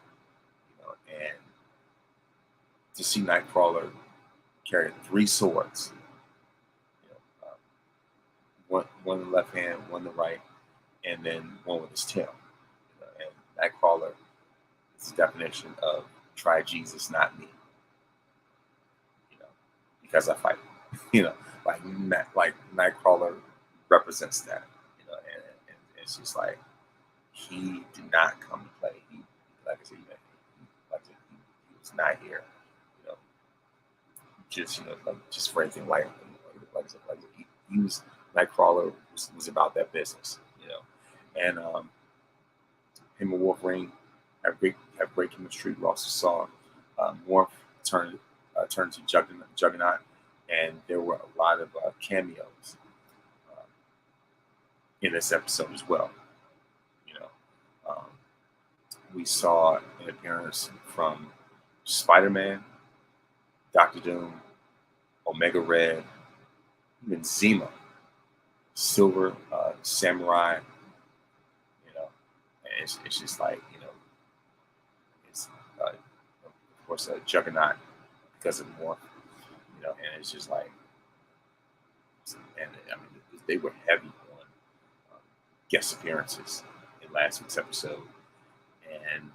and to see Nightcrawler carrying 3 swords, one in the left hand, one in the right, and then one with his tail. And Nightcrawler is the definition of "try Jesus, not me." Because I fight. Like Nightcrawler represents that. And it's just like he did not come to play. He, like I said, he was not here. Just for anything like he was. Nightcrawler was about that business, and him and Wolverine have great chemistry. We also saw Morph turn to Juggernaut, and there were a lot of cameos in this episode as well. We saw an appearance from Spider-Man, Doctor Doom, Omega Red, even Zima, Silver Samurai. And it's just like it's of course a Juggernaut because of Morph, and it's just like, and I mean they were heavy on guest appearances in last week's episode, and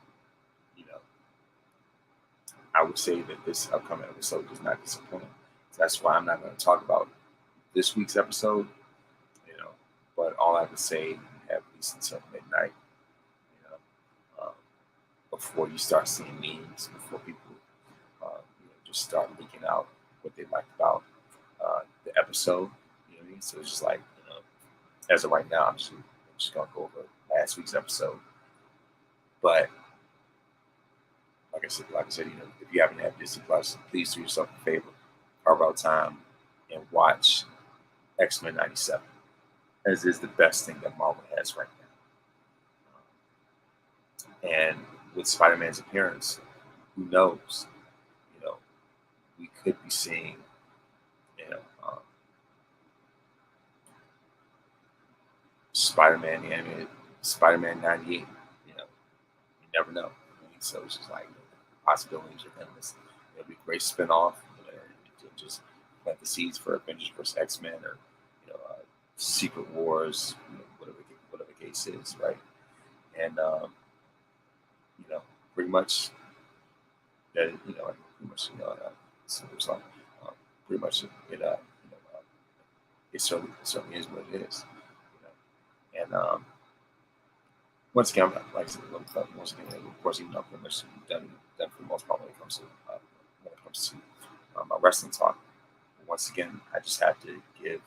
I would say that this upcoming episode does not disappoint. So that's why I'm not going to talk about this week's episode, but all I have to say, at least until midnight, before you start seeing memes, before people just start leaking out what they liked about the episode. So it's just like, as of right now, I'm just gonna go over last week's episode. But like I said, if you haven't had Disney Plus, please do yourself a favor, carve out time and watch X-Men '97, as is the best thing that Marvel has right now. And with Spider-Man's appearance, who knows? We could be seeing, you know, Spider-Man the animated, Spider-Man '98. You never know. So it's just like possibilities are endless. It'll be a great spinoff. To just plant the seeds for Avengers vs. X-Men, or Secret Wars, whatever the case is, right? And pretty much that so it's like pretty much it certainly is what it is. And once again, like I said, once again, of course, even though pretty much done for the most part when it comes to my wrestling talk. But once again, I just have to give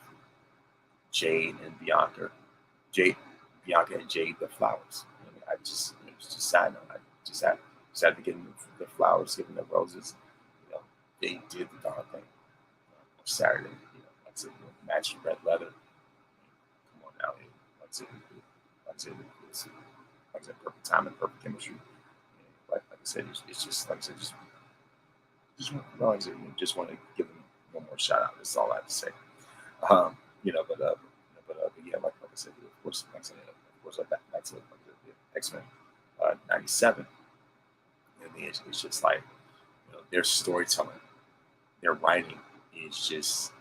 Bianca and Jade the flowers. I just it's just sad. I just had to give them the flowers, give them the roses. They did the darn thing on Saturday. Like I said, matching red leather. Come on now, like I said, perfect time and perfect chemistry. Like I said, it's just like I said, just want to give them one more shout out. That's all I have to say. But yeah, like I said, of course, back to X-Men '97. I mean, it's just like their storytelling, their writing is just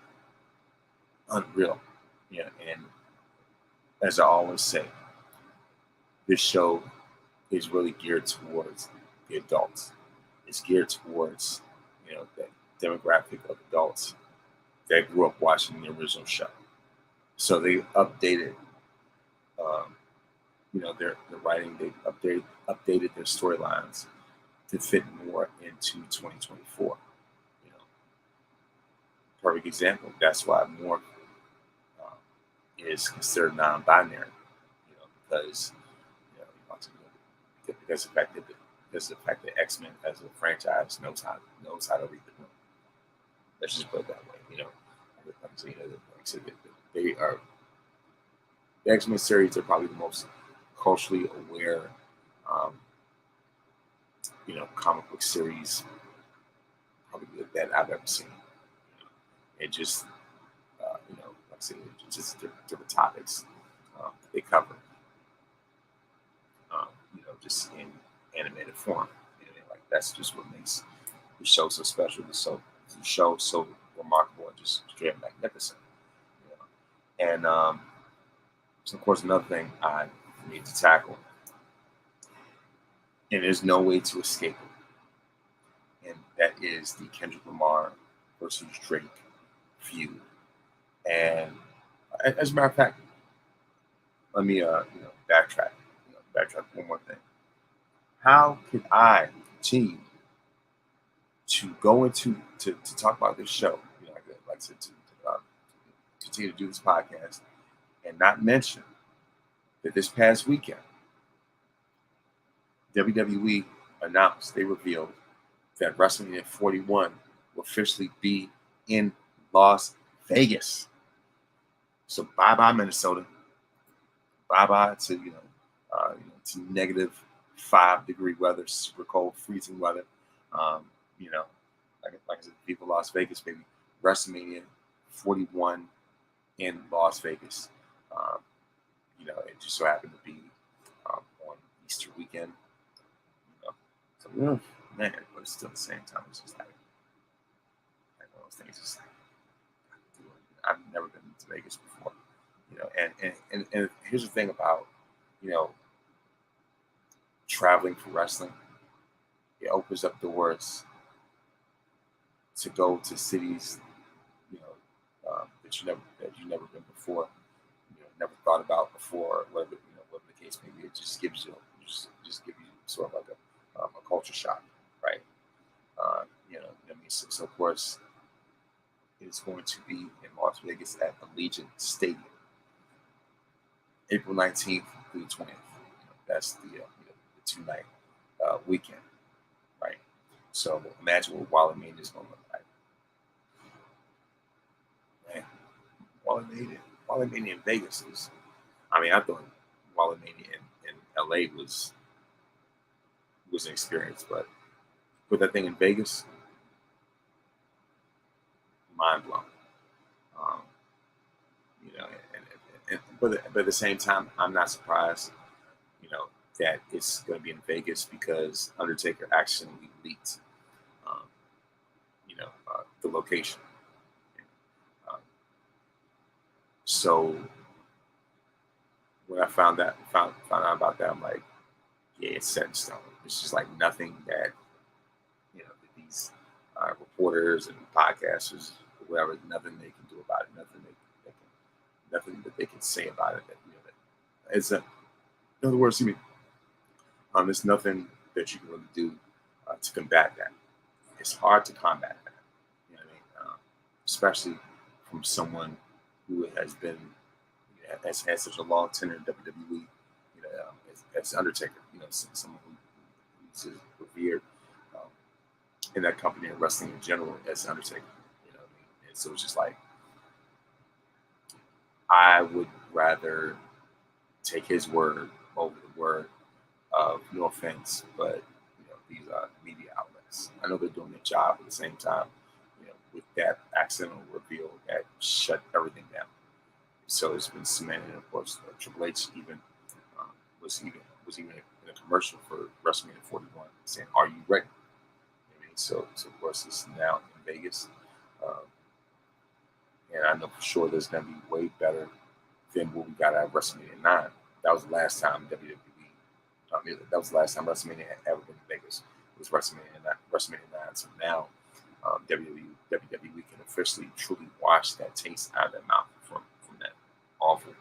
unreal. And as I always say, this show is really geared towards the adults. It's geared towards the demographic of adults that grew up watching the original show. So they updated, their writing. They updated their storylines to fit more into 2024. Perfect example. That's why Morph is considered non-binary. Because because the fact that X-Men as a franchise knows how to read the room. Let's just put it that way. Like I said, they are the X-Men series are probably the most culturally aware, comic book series probably that I've ever seen. It just, like I said, just different topics they cover. Just in animated form. Like that's just what makes the show so special. The show so remarkable and just straight magnificent. And so of course another thing I need to tackle, and there's no way to escape it, and that is the Kendrick Lamar versus Drake feud. And as a matter of fact, let me backtrack one more thing. How could I continue to go into to talk about this show, like to continue to do this podcast, and not mention that this past weekend, WWE announced, they revealed that WrestleMania 41 will officially be in Las Vegas. So bye Minnesota, bye to to -5-degree weather, super cold, freezing weather. Like I said, people Las Vegas, baby. WrestleMania 41 in Las Vegas. It just so happened to be on Easter weekend. So man, but still at the same time, it's just like one of those things. Just like I've never been to Vegas before. And here's the thing about traveling for wrestling. It opens up doors to go to cities, that you've never been before, never thought about before, whatever the case may be. It just gives you sort of like a culture shock, right? So of course, it's going to be in Las Vegas at Allegiant Stadium. April 19th through the 20th. That's the 2-night weekend, right? So imagine what Wally Mania is going to look like. Man, Wally Mania in Vegas is. I mean, I thought Wally Mania in LA was an experience, but with that thing in Vegas, mind blown. Um, but at the same time, I'm not surprised, that it's going to be in Vegas because Undertaker actually leaked, um, the location. Um, so when I found out about that, I'm like, yeah, it's set in stone. It's just like nothing that that these reporters and podcasters, or whatever, nothing they can do about it. Nothing that they can say about it. That it's in other words, there's nothing that you can really do to combat that. It's hard to combat that. You know what I mean? Especially from someone who has been has had such a long tenure in WWE. As Undertaker. Someone who's revered um, in that company and wrestling in general as Undertaker. You know what I mean? And so it's just like I would rather take his word over the word of, no offense, but these are media outlets. I know they're doing their job at the same time. With that accidental reveal that shut everything down. So it's been cemented. And of course, Triple H even was even in a commercial for WrestleMania 41 saying, "Are you ready?" I mean, so of course it's now in Vegas, um, and I know for sure there's going to be way better than what we got at WrestleMania 9. That was the last time WWE. That was the last time WrestleMania had ever been in Vegas. It was WrestleMania 9. So now WWE can officially truly wash that taste out of their mouth from that awful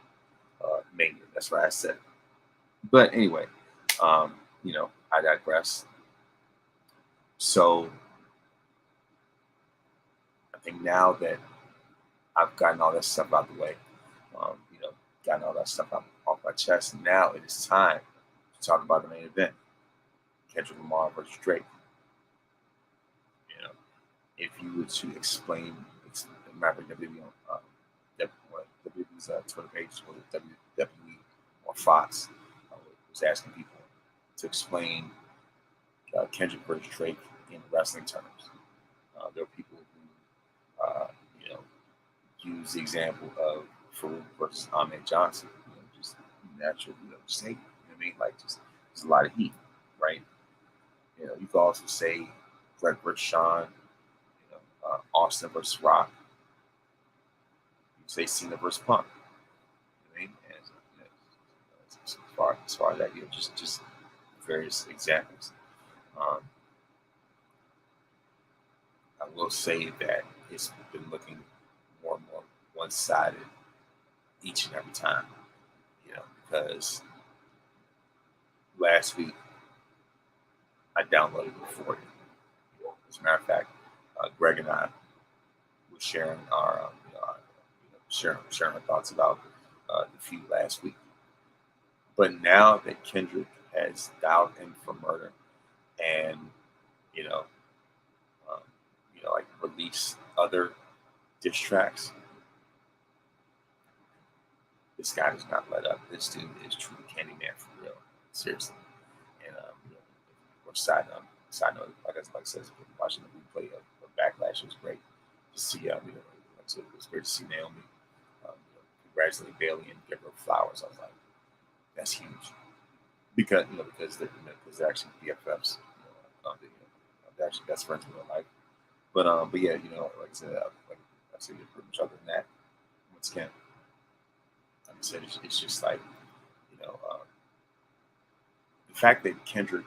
mania. That's what I said. But anyway, I digress. So I think now that I've gotten all that stuff out the way, gotten all that stuff off my chest, now it is time to talk about the main event: Kendrick Lamar versus Drake. If you were to explain, matter of WWE on WWE's Twitter page or the WWE or Fox was asking people to explain Kendrick versus Drake in wrestling terms. There are people who, use the example of Farouk versus Ahmed Johnson. Just natural, just hate. You know what I mean? Like, just there's a lot of heat, right? You could also say Bret versus Sean, Austin versus Rock. You say Cena versus Punk. You know what I mean? And, as far as that, just various examples. I will say that it's been looking more and more one-sided each and every time, because last week I downloaded it for you. As a matter of fact, Greg and I were sharing our sharing our thoughts about the feud last week. But now that Kendrick has dialed in for murder and like release other diss tracks, this guy does not let up. This dude is truly Candyman for real, seriously. And of course, side note, like I said, watching the replay of Backlash, it was great to see. It was great to see Naomi congratulate Bailey and give her flowers. I was like, that's huge because they're actually BFFs. They're actually best friends in real life. But yeah, like I said, pretty much other than that, once again, like I said, it's just like, the fact that Kendrick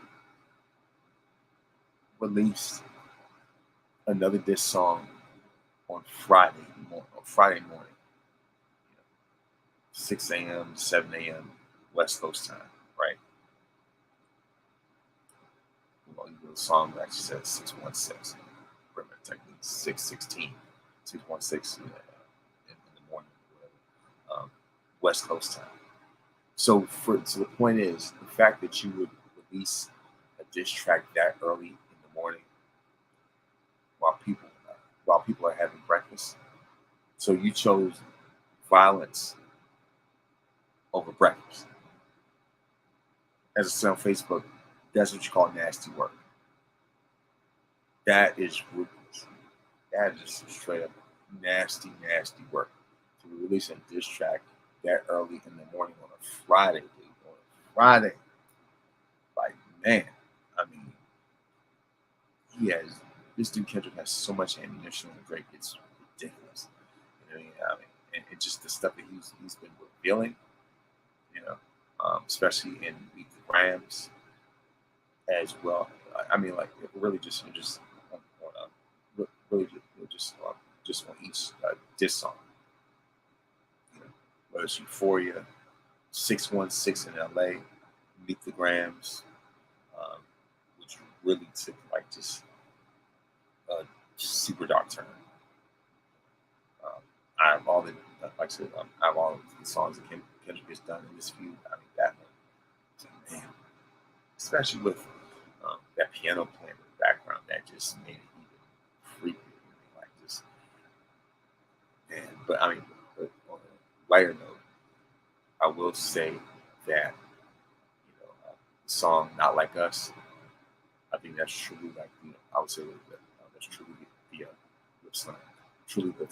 released another diss song on Friday morning, 6 a.m., 7 a.m. West Coast time, right? The song actually says 616. Technically 616, 616 in the morning, whatever, West Coast time. So the point is the fact that you would release a diss track that early in the morning while people while people are having breakfast. So you chose violence over breakfast. As I said on Facebook, that's what you call nasty work. That is ruthless. That is some straight up nasty, nasty work. To release a diss track that early in the morning on a Friday, dude. On a Friday. Like, man, I mean, he has, this dude Kendrick has so much ammunition on Drake, it's ridiculous. You know what I mean? And just the stuff that he's been revealing, you know, especially in Meet the Grams as well. I mean, like, it really just really just on each diss song. You know, whether it's Euphoria, 616 in LA, Meet the Grams, which really took like just a super dark turn. I have all the, like I said, I have all the songs that Kendrick has done in this feud. I mean, that one, man, especially with that piano playing in the background, that just made it even creepy. Like just, man. But I mean, on a lighter note, I will say that the song "Not Like Us," I think that's truly like I would say that that's truly the lip slam, truly the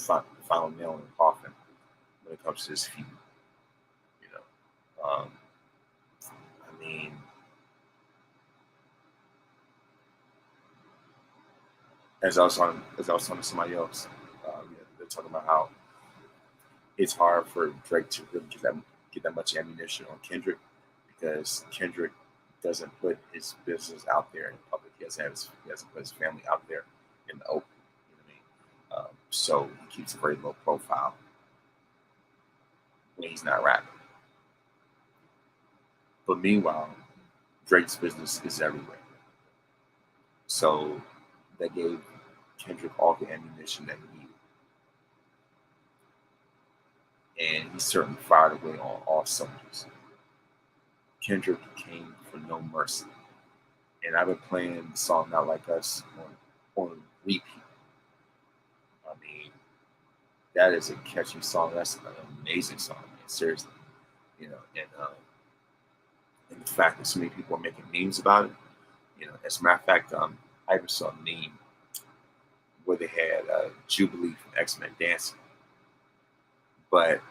final nail in the coffin when it comes to this feud. You know, I mean, as I was talking to somebody else, they're talking about how it's hard for Drake to really get that much ammunition on Kendrick because Kendrick doesn't put his business out there in public. He hasn't put his family out there in the open. You know what I mean? So he keeps a very low profile when he's not rapping. But meanwhile, Drake's business is everywhere. So that gave Kendrick all the ammunition that he needed. And he certainly fired away on all cylinders. Kendrick came for no mercy. And I've been playing the song "Not Like Us" on repeat. I mean, that is a catchy song. That's an amazing song, man. Seriously, and the fact that so many people are making memes about it. As a matter of fact, I even saw a meme where they had Jubilee from X-Men dancing, but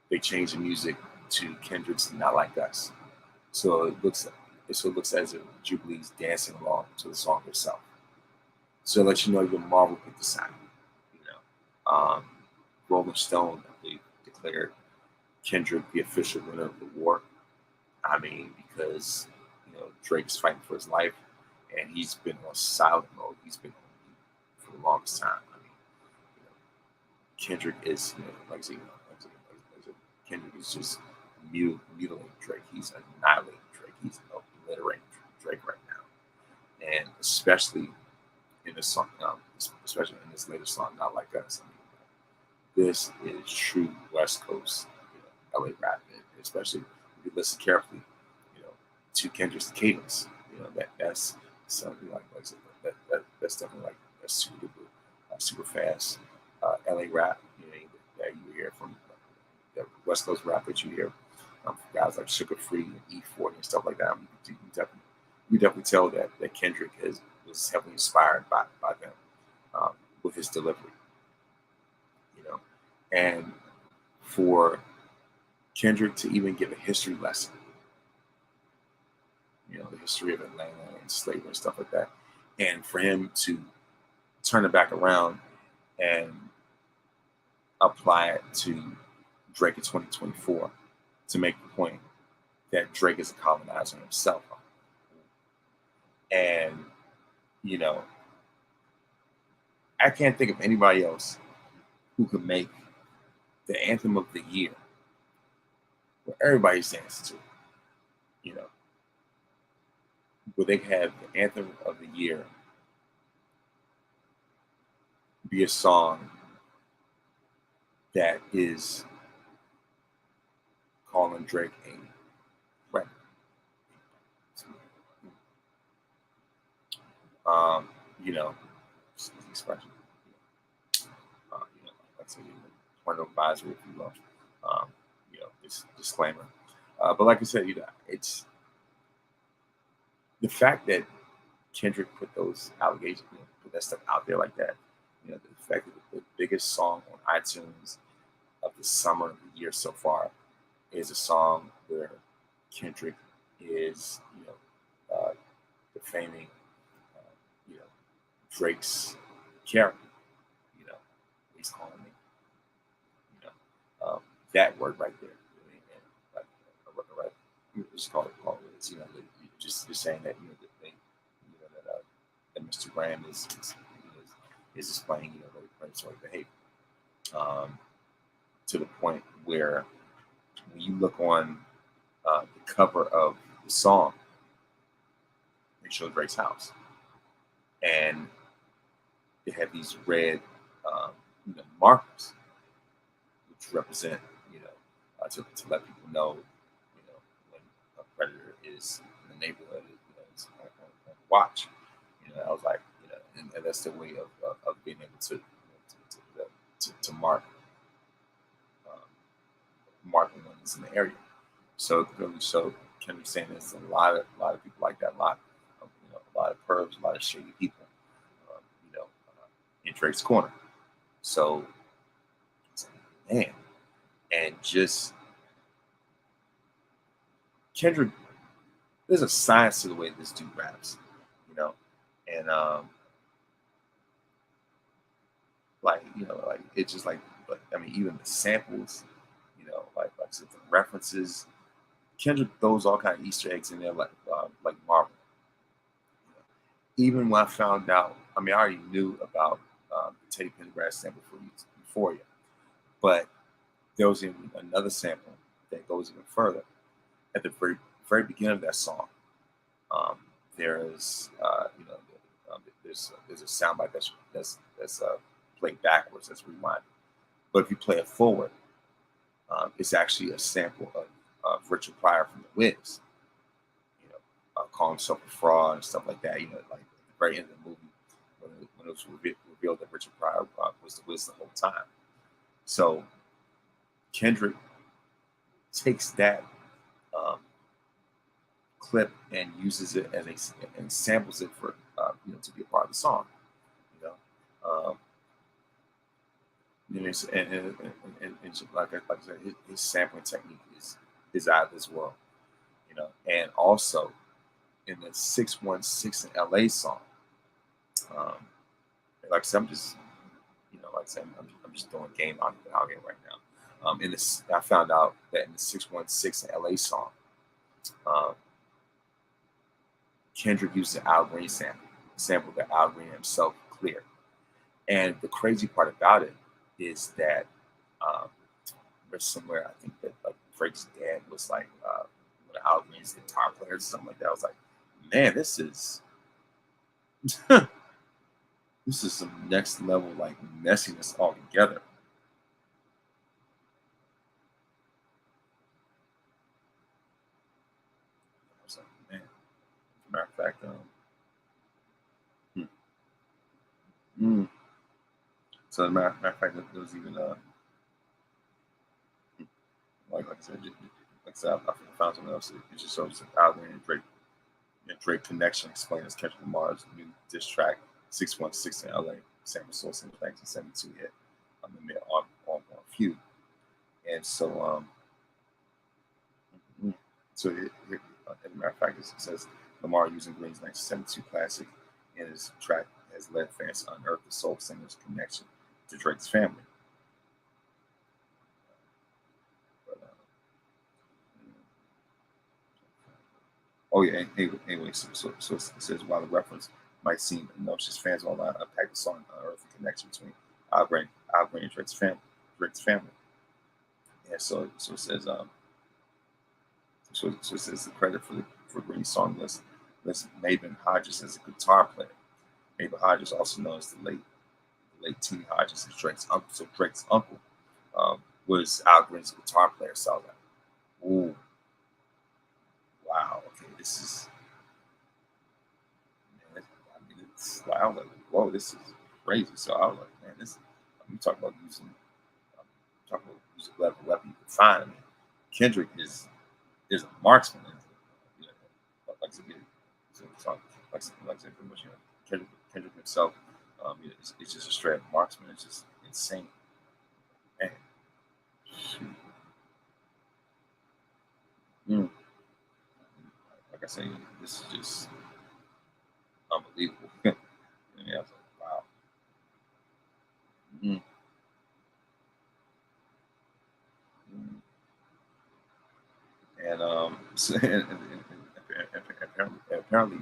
they changed the music to Kendrick's "Not Like Us," so it looks as if Jubilee's dancing along to the song herself. So let you know even Marvel picked the sound. Rolling Stone, I believe, declared Kendrick the official winner of the war. I mean, because Drake's fighting for his life, and he's been on silent mode. He's been on mute for the longest time. I mean, Kendrick is, Kendrick is just mutilating Drake. He's annihilating Drake. He's obliterating Drake right now, and especially in this song, especially in this latest song, "Not Like Us." I mean, this is true West Coast, LA rap, especially if you listen carefully, to Kendrick's cadence. That's something like that's definitely like a super fast LA rap. That you hear from the West Coast rap that you hear from guys like Sugar Free and E40 and stuff like that. I mean, you definitely tell that Kendrick was heavily inspired by them with his delivery. And for Kendrick to even give a history lesson, the history of Atlanta and slavery and stuff like that, and for him to turn it back around and apply it to Drake in 2024 to make the point that Drake is a colonizer himself. And, I can't think of anybody else who could make the anthem of the year where everybody's dancing to, where they have the anthem of the year be a song that is calling Drake a threat. You know, expression. You know, like I said, point of advisory, if you will. You know, this disclaimer. But like I said, you know, it's the fact that Kendrick put those allegations, you know, put that stuff out there like that. You know, the fact that the biggest song on iTunes of the summer of the year so far is a song where Kendrick is, you know, defaming, you know, Drake's character. You know, he's calling me, you know, that word right there. And like, just call it what it is. You know, just saying that, you know, that they, you know, that Mr. Graham is displaying, you know, very predatory behavior. To the point where when you look on the cover of the song, they show Drake's house, and they have these red, you know, markers, which represent, you know, to let people know, you know, when a predator is in the neighborhood, you know, is on watch. You know, I was like, you know, and that's the way of being able to, you know, to mark marking ones in the area. So clearly, so Kendrick saying there's a lot of people like that, a lot of, you know, a lot of pervs, a lot of shady people, you know, in Drake's corner. So, man, and just Kendrick, there's a science to the way this dude raps, you know, and like, you know, like it's just like I mean, even the samples, you know, like I said, the references. Kendrick throws all kind of Easter eggs in there, like Marvel. Even when I found out, I mean, I already knew about the Teddy Pendergrass sample before you, but there was even another sample that goes even further. At the very beginning of that song, there is, you know, there's a soundbite that's played backwards, that's rewind. But if you play it forward, it's actually a sample of Richard Pryor from The Wiz. You know, calling himself a fraud and stuff like that. You know, like at the very end of the movie, when it was revealed that Richard Pryor was The Wiz the whole time. So Kendrick takes that clip and uses it as and samples it for, you know, to be a part of the song. You know, you know, and like I said, his sampling technique is out of this world. You know, and also in the 616 in LA song, um, like I said, I'm just, you know, like I said, I'm just throwing game out here right now. In this, I found out that in the 616 in LA song, um, Kendrick used the Al Green sample that Al Green himself cleared. And the crazy part about it is that there's somewhere, I think that like Drake's dad was like one of Al Green's guitar players or something like that. I was like, man, this is this is some next level like messiness altogether. I was like, man. As a matter of fact, mm. So as a matter of fact, there was even like I said, I found something else. It just shows Al Green and Drake connection explained as Kendrick Lamar's new diss track 616 in LA, sample source in 1972 hit on the on Feud. And so so as a matter of fact, it says Lamar using Green's 1972 classic in his track has led fans to unearth the soul singer's connection to Drake's family. But, oh yeah, anyway, so it says while the reference might seem obnoxious, fans online unpack the song and unearth the connection between Al Green and Drake's family. And so it says so it says the credit for Green's song list Maven Hodges as a guitar player. Maven Hodges, also known as the late T. Hodges, is Drake's uncle. So Drake's uncle was Al Green's guitar player. So I was like, Ooh, wow. Okay, this is, man, I mean, it's like, I was like, whoa, this is crazy. So I was like, man, this, you talk about using, um, talk about using whatever weapon you can find. I mean, Kendrick is a marksman. And, you know, like I said, so, like I said, pretty much, Kendrick himself, it's just a straight up marksman. It's just insane. Man, shoot. Mm. Like I say, this is just unbelievable. Yeah, I was like, wow. Mm. Mm. And so, apparently,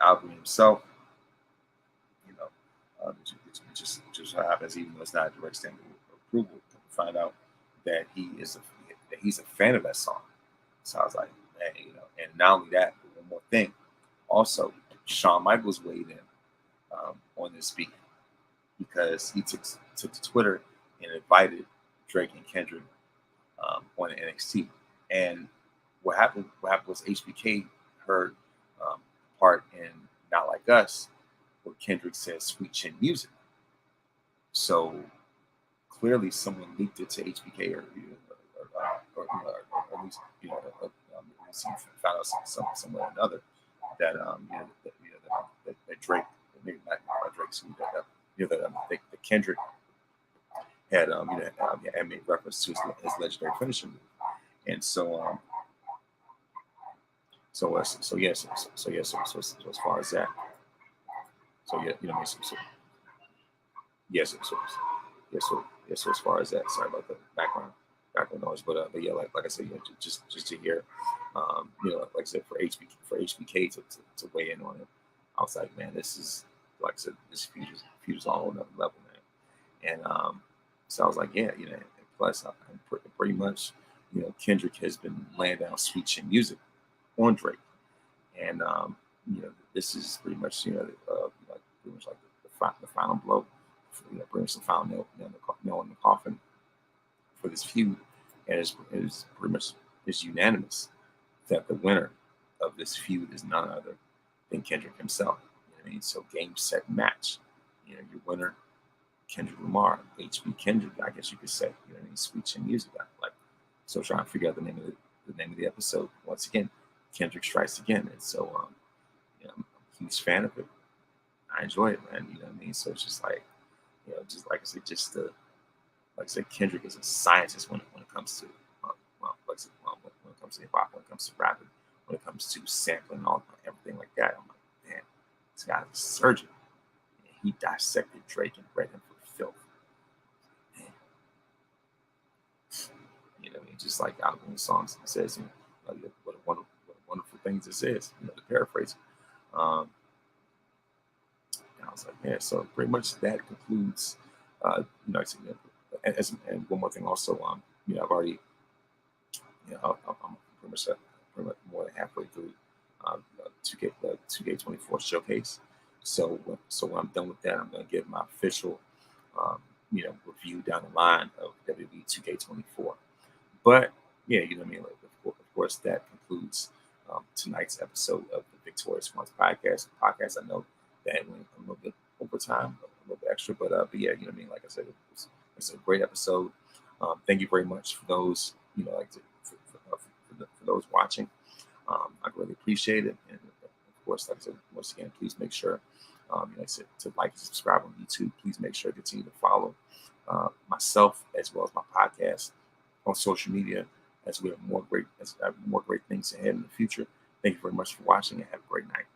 Alvin himself, you know, it just happens, even though it's not a direct stamp of approval, to find out that that he's a fan of that song. So I was like, man, and not only that, but one more thing. Also, Shawn Michaels weighed in on this beat because he took to Twitter and invited Drake and Kendrick on NXT. And what happened was HBK heard part in Not Like Us where Kendrick says "Sweet Chin Music." So clearly, someone leaked it to HBK, or at least at least he found out some way or another that that Drake, maybe not Drake, that Kendrick had had made reference to his legendary finishing move. And so yes, so as far as that, so yeah, yes, so as far as that, sorry about the background noise, but yeah, like I said, just to hear, like I said, for HBK to weigh in on it, I was like, man, this is, like I said, this feud is all on another level, man. And so I was like, yeah, and plus pretty much, Kendrick has been laying down sweet chin music on Drake. And this is pretty much like pretty much like the final blow, bring some final nail in the coffin for this feud, and it's pretty much it's unanimous that the winner of this feud is none other than Kendrick himself. You know what I mean? So game, set, match. Your winner, Kendrick Lamar, HB Kendrick, I guess you could say. You know what I mean? Sweet chin music. Like, so trying to figure out the name of the episode. Once again, Kendrick strikes again, and so I'm a huge fan of it. I enjoy it, man. You know what I mean? So it's just like, just like I said, like I said, Kendrick is a scientist when it comes to, when it comes to hip hop, when it comes to rapping, when it comes to sampling, all everything like that. I'm like, man, this guy's a surgeon. And he dissected Drake and bred him for filth. Man, I mean, just like out of the songs it says, what a wonderful thing this is. To paraphrase. Um, and I was like, yeah. So pretty much that concludes. I said, and one more thing also. I've already, I'm pretty much more than halfway through 2K24 showcase. So when I'm done with that, I'm going to give my official, review down the line of WWE 2K24. But yeah, you know what I mean. Like, of course, that concludes tonight's episode of the Victorious Ones podcast. I know that went a little bit over time, a little bit extra, but yeah, you know what I mean. Like I said, it's a great episode. Thank you very much for those, for those watching. I really appreciate it, and of course, like I said, once again, please make sure, like I said, to like and subscribe on YouTube. Please make sure to continue to follow myself as well as my podcast on social media, as we have more great things ahead in the future. Thank you very much for watching, and have a great night.